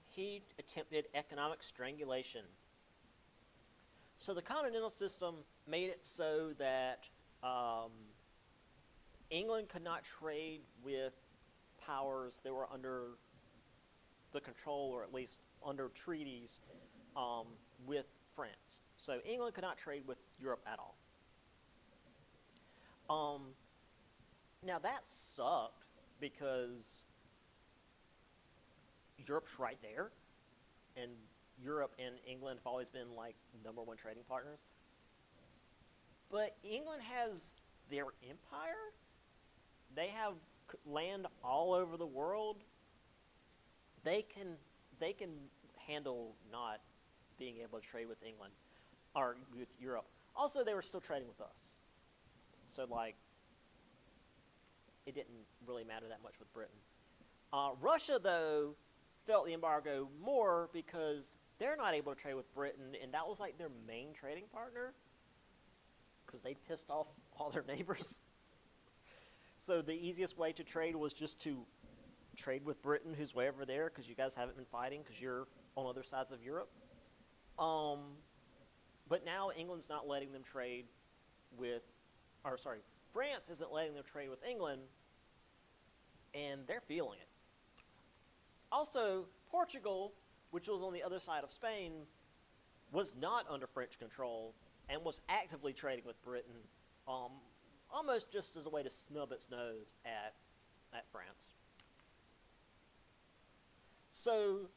he attempted economic strangulation. So the continental system made it so that England could not trade with powers that were under the control, or at least under treaties, with France. So England could not trade with Europe at all. Now that sucked because Europe's right there, and Europe and England have always been like number one trading partners. But England has their empire. They have land all over the world. They can handle not being able to trade with England or with Europe. Also, they were still trading with us. So like it didn't really matter that much with Britain. Russia, though, felt the embargo more because they're not able to trade with Britain, and that was like their main trading partner because they pissed off all their neighbors. So the easiest way to trade was just to trade with Britain, who's way over there, because you guys haven't been fighting because you're on other sides of Europe. But now England's not letting them trade with, or sorry, France isn't letting them trade with England, and they're feeling it. Also, Portugal, which was on the other side of Spain, was not under French control and was actively trading with Britain, almost just as a way to snub its nose at France. So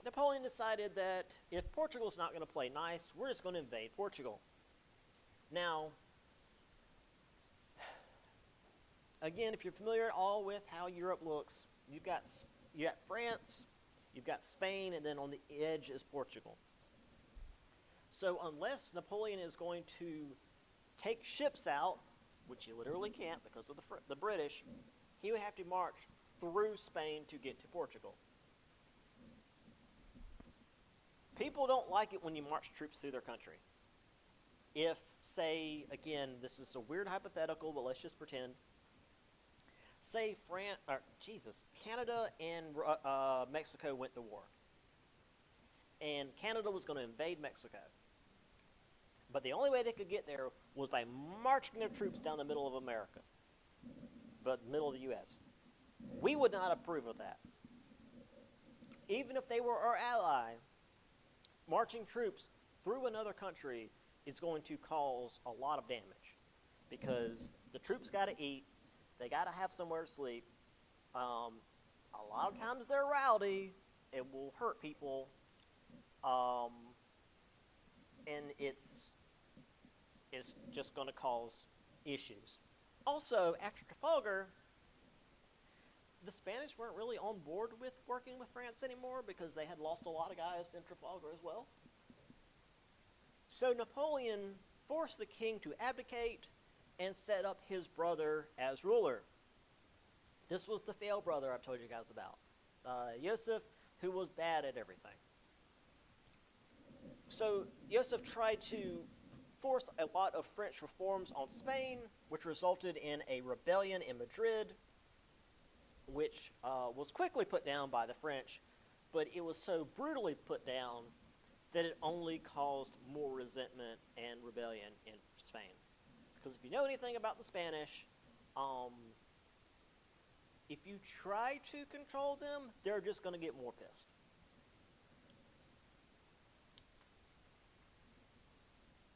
Napoleon decided that if Portugal's not going to play nice, we're just going to invade Portugal. Now, again, if you're familiar at all with how Europe looks, you got France, you've got Spain, and then on the edge is Portugal. So unless Napoleon is going to take ships out, which he literally can't because of the British, he would have to march through Spain to get to Portugal. People don't like it when you march troops through their country. If, say, again, this is a weird hypothetical, but let's just pretend, say Canada and Mexico went to war. And Canada was going to invade Mexico. But the only way they could get there was by marching their troops down the middle of America. But middle of the U.S. We would not approve of that. Even if they were our ally, marching troops through another country is going to cause a lot of damage. Because the troops got to eat, they got to have somewhere to sleep. A lot of times they're rowdy. It will hurt people. And it's just going to cause issues. Also, after Trafalgar, the Spanish weren't really on board with working with France anymore because they had lost a lot of guys in Trafalgar as well. So Napoleon forced the king to abdicate and set up his brother as ruler. This was the failed brother I've told you guys about. Joseph, who was bad at everything. So Joseph tried to force a lot of French reforms on Spain, which resulted in a rebellion in Madrid, which was quickly put down by the French, but it was so brutally put down that it only caused more resentment and rebellion in Spain. Because if you know anything about the Spanish, if you try to control them, they're just going to get more pissed.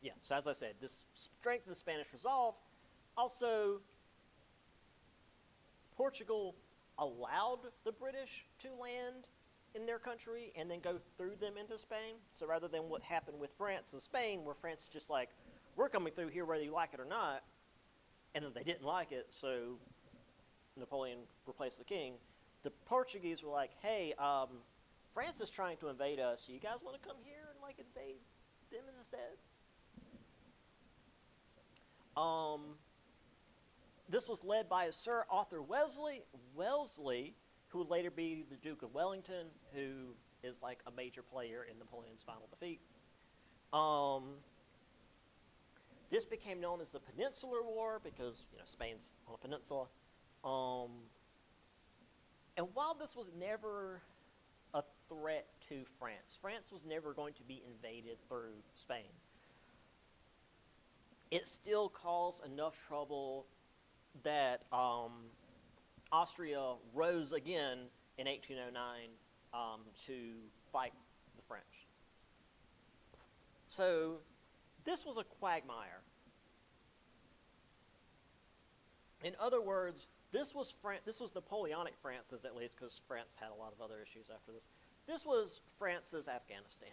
Yeah, so as I said, this strengthened the Spanish resolve. Also, Portugal allowed the British to land in their country and then go through them into Spain. So rather than what happened with France and Spain, where France is just like, we're coming through here whether you like it or not, and then they didn't like it, so Napoleon replaced the king. The Portuguese were like, hey, France is trying to invade us, so you guys want to come here and like invade them instead? This was led by Sir Arthur Wellesley, who would later be the Duke of Wellington, who is like a major player in Napoleon's final defeat. This became known as the Peninsular War because Spain's on a peninsula. And while this was never a threat to France, France was never going to be invaded through Spain. It still caused enough trouble that Austria rose again in 1809 to fight the French. So this was a quagmire. In other words, this was Napoleonic France's, at least, because France had a lot of other issues after this. This was France's Afghanistan.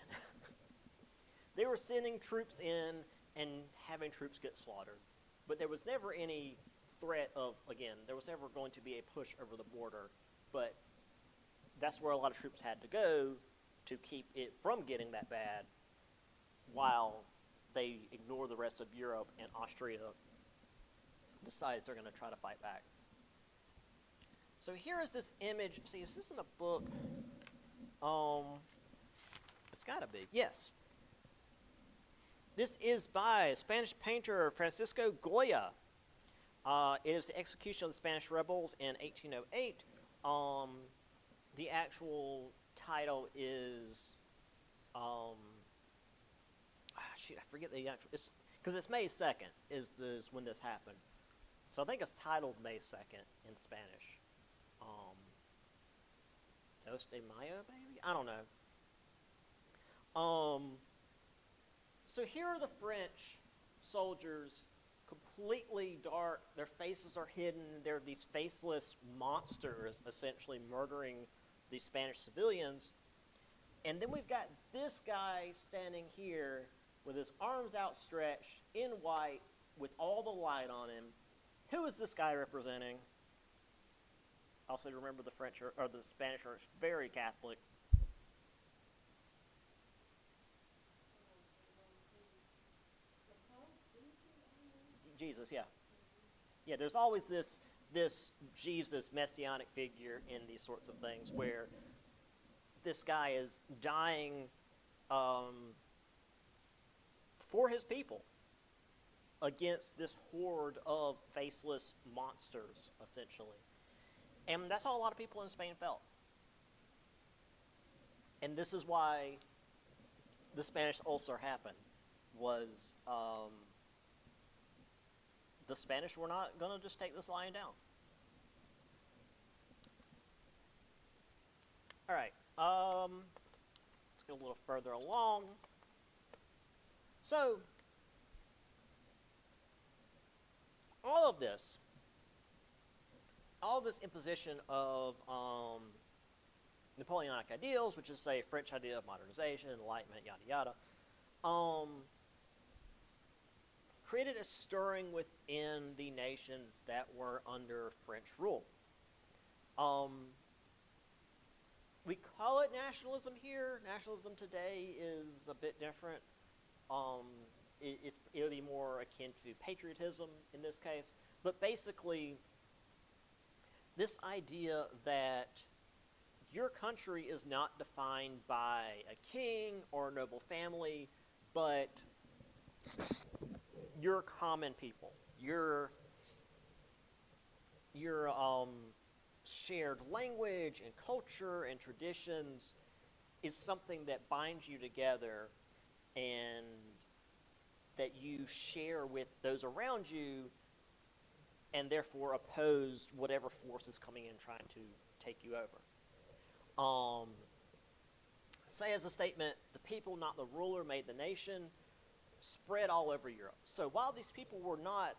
They were sending troops in and having troops get slaughtered. But there was never any threat of, again, there was never going to be a push over the border. But that's where a lot of troops had to go to keep it from getting that bad, while they ignore the rest of Europe, and Austria decides they're going to try to fight back. So here is this image. See, is this in the book? It's got to be. Yes. This is by Spanish painter Francisco Goya. It is the execution of the Spanish rebels in 1808. The actual title is, shoot, I forget the actual, because it's May 2nd is when this happened. So I think it's titled May 2nd in Spanish. Dos de Mayo, maybe? I don't know. So here are the French soldiers, completely dark. Their faces are hidden. They're these faceless monsters, essentially murdering these Spanish civilians. And then we've got this guy standing here with his arms outstretched in white with all the light on him. Who is this guy representing? Also, remember the French or the Spanish are very Catholic. Jesus, yeah. Yeah, there's always this Jesus messianic figure in these sorts of things where this guy is dying for his people against this horde of faceless monsters, essentially. And that's how a lot of people in Spain felt. And this is why the Spanish ulcer happened, was the Spanish were not going to just take this lying down. All right, let's go a little further along. So, all of this imposition of Napoleonic ideals, which is, say, French idea of modernization, enlightenment, yada yada, created a stirring within the nations that were under French rule. We call it nationalism here. Nationalism today is a bit different. It would be more akin to patriotism in this case. But basically, this idea that your country is not defined by a king or a noble family, but your common people, your shared language and culture and traditions is something that binds you together and that you share with those around you, and therefore oppose whatever force is coming in trying to take you over. Say as a statement, the people, not the ruler, made the nation, spread all over Europe. So while these people were not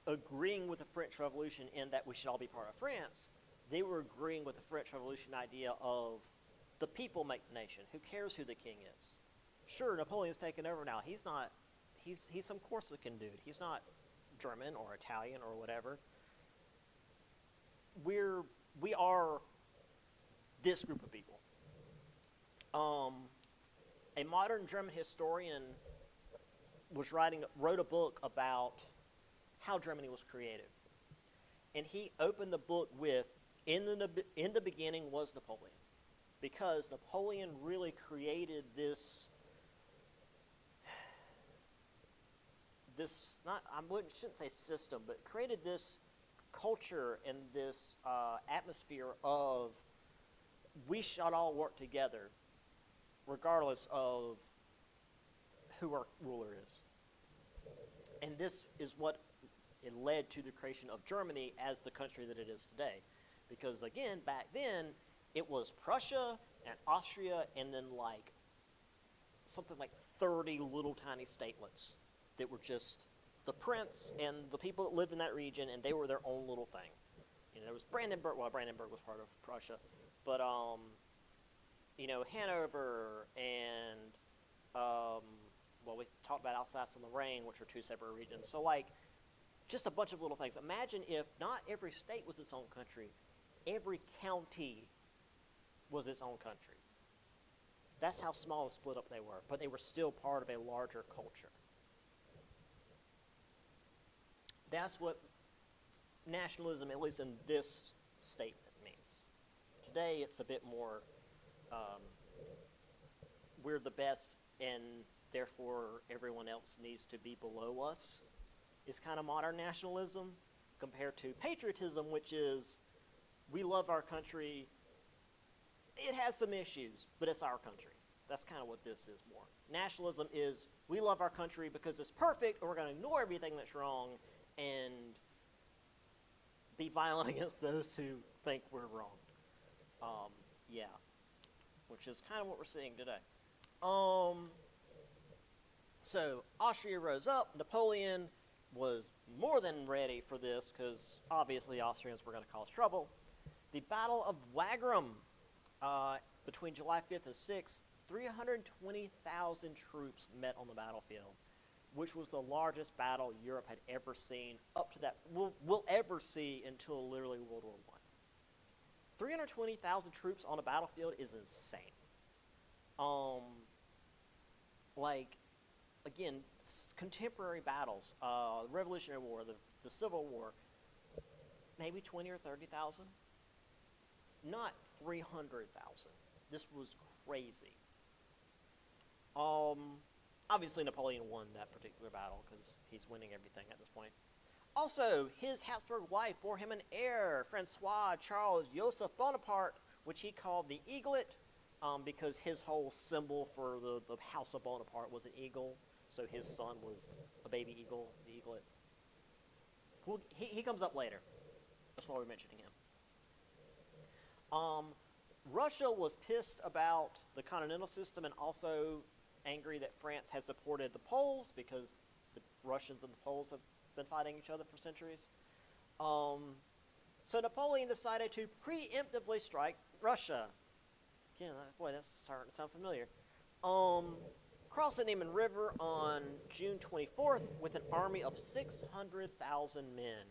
agreeing with the French Revolution in that we should all be part of France, they were agreeing with the French Revolution idea of the people make the nation. Who cares who the king is? Sure, Napoleon's taken over now. He's some Corsican dude. He's not German or Italian or whatever. We are this group of people. A modern German historian wrote a book about how Germany was created. And he opened the book with, in the beginning was Napoleon. Because Napoleon really created this shouldn't say system, but created this culture and this atmosphere of we should all work together regardless of who our ruler is. And this is what it led to the creation of Germany as the country that it is today. Because again, back then, it was Prussia and Austria and then like something like 30 little tiny statelets that were just the prince and the people that lived in that region, and they were their own little thing. You know, there was Brandenburg. Well, Brandenburg was part of Prussia, but you know, Hanover and well, we talked about Alsace and Lorraine, which were two separate regions. So like, just a bunch of little things. Imagine if not every state was its own country, every county was its own country. That's how small and split up they were, but they were still part of a larger culture. That's what nationalism, at least in this statement, means. Today, it's a bit more, we're the best, and therefore everyone else needs to be below us, is kind of modern nationalism, compared to patriotism, which is, we love our country. It has some issues, but it's our country. That's kind of what this is more. Nationalism is, we love our country because it's perfect, and we're going to ignore everything that's wrong and be violent against those who think we're wrong. Yeah, which is kind of what we're seeing today. So Austria rose up. Napoleon was more than ready for this because obviously Austrians were going to cause trouble. The Battle of Wagram, between July 5th and 6th, 320,000 troops met on the battlefield, which was the largest battle Europe had ever seen up to that, will ever see until literally World War I. 320,000 troops on a battlefield is insane. Like, again, contemporary battles, the Revolutionary War, the Civil War, maybe 20 or 30,000. Not 300,000. This was crazy. Obviously Napoleon won that particular battle because he's winning everything at this point. Also, his Habsburg wife bore him an heir, Francois Charles Joseph Bonaparte, which he called the Eaglet, because his whole symbol for the House of Bonaparte was an eagle. So his son was a baby eagle, the Eaglet. Well, he comes up later. That's why we're mentioning him. Russia was pissed about the continental system and also angry that France had supported the Poles because the Russians and the Poles have been fighting each other for centuries. So Napoleon decided to preemptively strike Russia. Again, boy, that's starting to sound familiar. Crossed the Niemen River on June 24th with an army of 600,000 men,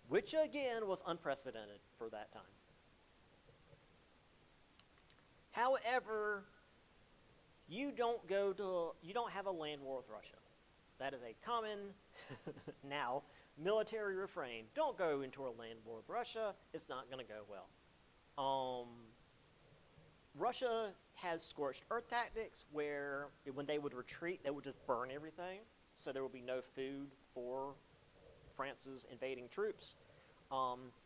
which again was unprecedented for that time. However, you don't have a land war with Russia. That is a common, now, military refrain. Don't go into a land war with Russia. It's not going to go well. Russia has scorched earth tactics where when they would retreat, they would just burn everything. So there would be no food for France's invading troops.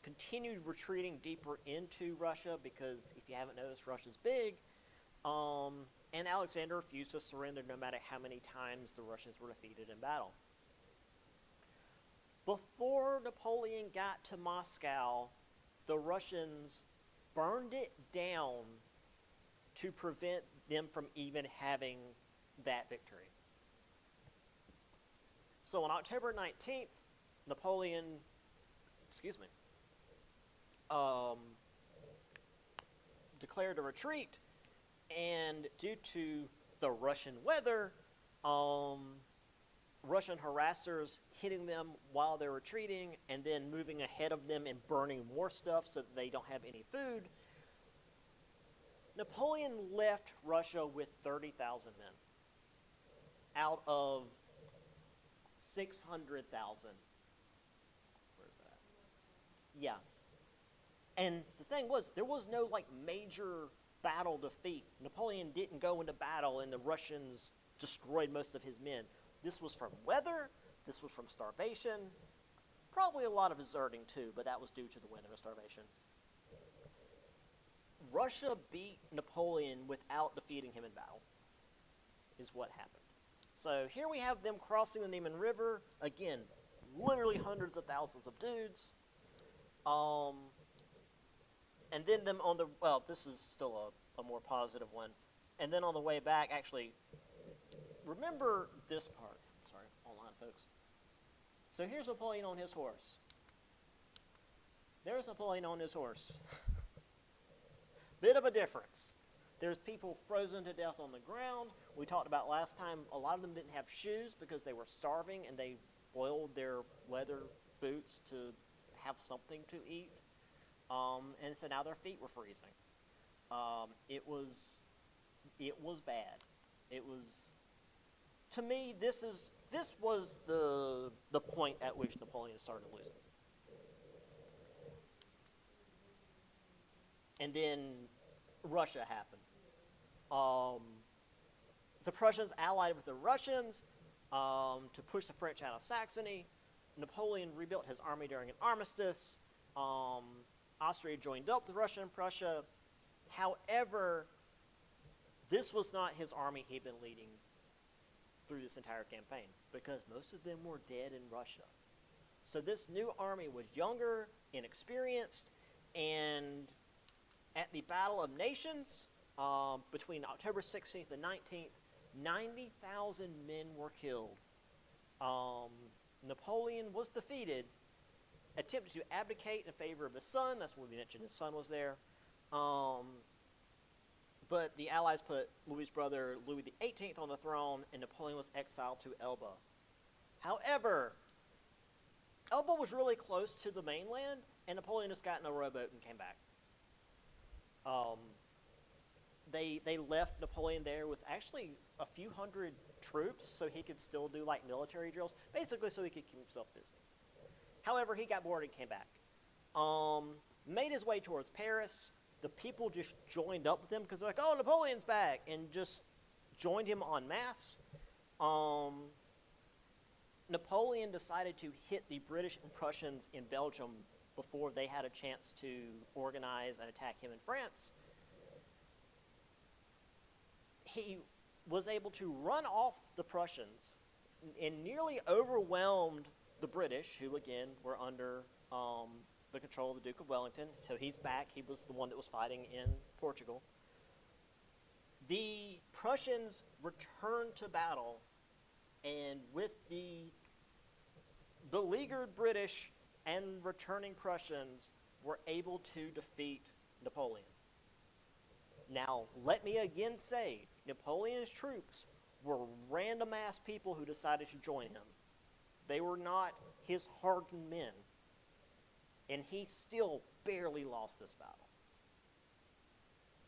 Continued retreating deeper into Russia because, if you haven't noticed, Russia's big. And Alexander refused to surrender no matter how many times the Russians were defeated in battle. Before Napoleon got to Moscow, the Russians burned it down to prevent them from even having that victory. So on October 19th, Napoleon, declared a retreat, and due to the Russian weather, Russian harassers hitting them while they're retreating and then moving ahead of them and burning more stuff so that they don't have any food, Napoleon left Russia with 30,000 men out of 600,000. Where's that? Yeah. And the thing was, there was no major battle defeat. Napoleon didn't go into battle and the Russians destroyed most of his men. This was from weather, this was from starvation, probably a lot of deserting too, but that was due to the weather and starvation. Russia beat Napoleon without defeating him in battle, is what happened. So here we have them crossing the Niemen River. Again, literally hundreds of thousands of dudes. And then them on the, well, this is still a more positive one. And then on the way back, actually, remember this part. Sorry, online folks. So here's Napoleon on his horse. There's Napoleon on his horse. Bit of a difference. There's people frozen to death on the ground. We talked about last time, a lot of them didn't have shoes because they were starving and they boiled their leather boots to have something to eat. And so now their feet were freezing. It was bad. It was, to me, this was the point at which Napoleon started losing. And then Russia happened. The Prussians allied with the Russians to push the French out of Saxony. Napoleon rebuilt his army during an armistice. Austria joined up with Russia and Prussia. However, this was not his army he'd been leading through this entire campaign because most of them were dead in Russia. So this new army was younger, inexperienced, and at the Battle of Nations, between October 16th and 19th, 90,000 men were killed. Napoleon was defeated, attempted to abdicate in favor of his son. That's what we mentioned. His son was there. But the Allies put Louis's brother, Louis XVIII, on the throne, and Napoleon was exiled to Elba. However, Elba was really close to the mainland, and Napoleon just got in a rowboat and came back. They left Napoleon there with actually a few hundred troops so he could still do like military drills, basically so he could keep himself busy. However, he got bored and came back. Made his way towards Paris. The people just joined up with him because they're like, oh, Napoleon's back, and just joined him en masse. Napoleon decided to hit the British and Prussians in Belgium before they had a chance to organize and attack him in France. He was able to run off the Prussians and nearly overwhelmed the British, who again were under the control of the Duke of Wellington. So he's back. He was the one that was fighting in Portugal. The Prussians returned to battle, and with the beleaguered British and returning Prussians were able to defeat Napoleon. Now, let me again say, Napoleon's troops were random-ass people who decided to join him. They were not his hardened men. And he still barely lost this battle.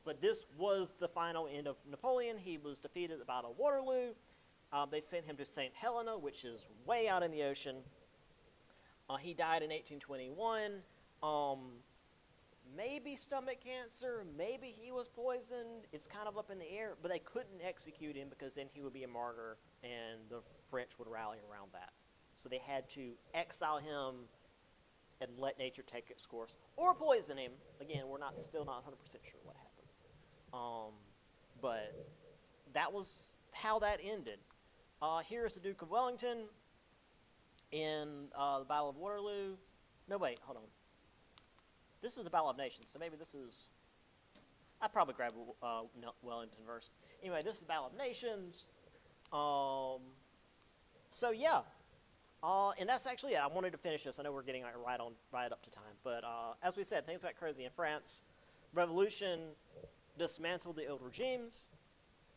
But this was the final end of Napoleon. He was defeated at the Battle of Waterloo. They sent him to St. Helena, which is way out in the ocean. He died in 1821. Maybe stomach cancer, maybe he was poisoned. It's kind of up in the air, but they couldn't execute him because then he would be a martyr and the French would rally around that. So they had to exile him and let nature take its course, or poison him. Again, we're still not 100% sure what happened. But that was how that ended. Here's the Duke of Wellington in the Battle of Waterloo. No, wait, hold on. This is the Battle of Nations, so maybe this is... I'd probably grab Wellington first. Anyway, this is the Battle of Nations. So, yeah. And that's actually it. I wanted to finish this. I know we're getting right up to time. But as we said, things got crazy in France. Revolution dismantled the old regimes.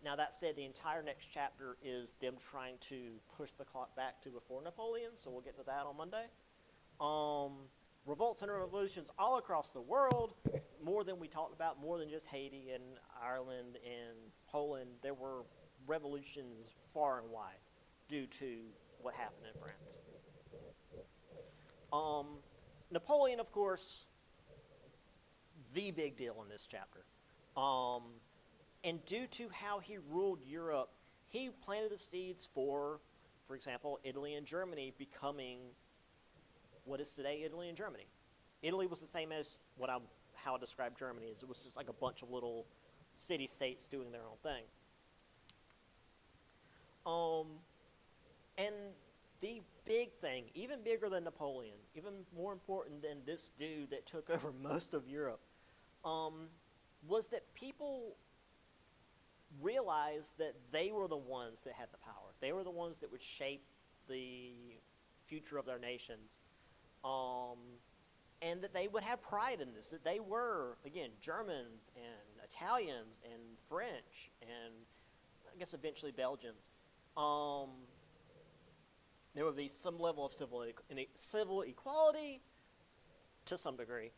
Now, that said, the entire next chapter is them trying to push the clock back to before Napoleon, so we'll get to that on Monday. Revolts and revolutions all across the world, more than we talked about, more than just Haiti and Ireland and Poland. There were revolutions far and wide due to what happened in France. Napoleon, of course, the big deal in this chapter. And due to how he ruled Europe, he planted the seeds for example, Italy and Germany becoming what is today Italy and Germany. Italy was the same as how I described Germany. It was just like a bunch of little city-states doing their own thing. And the big thing, even bigger than Napoleon, even more important than this dude that took over most of Europe, was that people realized that they were the ones that had the power. They were the ones that would shape the future of their nations. And that they would have pride in this, that they were, again, Germans and Italians and French and I guess eventually Belgians. There would be some level of civil equality to some degree.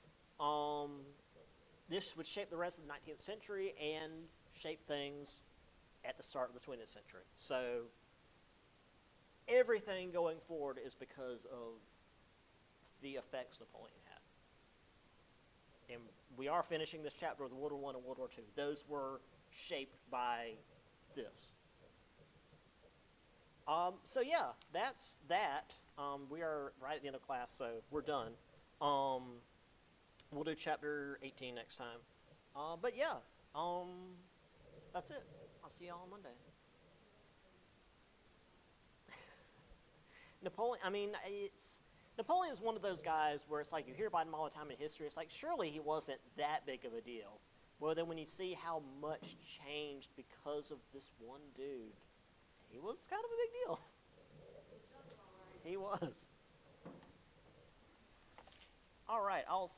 This would shape the rest of the 19th century and shape things at the start of the 20th century. So everything going forward is because of the effects Napoleon had. And we are finishing this chapter with World War I and World War II. Those were shaped by this. So yeah, that's that. We are right at the end of class, so we're done. We'll do chapter 18 next time. But yeah, that's it. I'll see y'all on Monday. Napoleon is one of those guys where it's like you hear about him all the time in history. It's like, surely he wasn't that big of a deal. Well, then when you see how much changed because of this one dude, he was kind of a big deal. He was. All right, I'll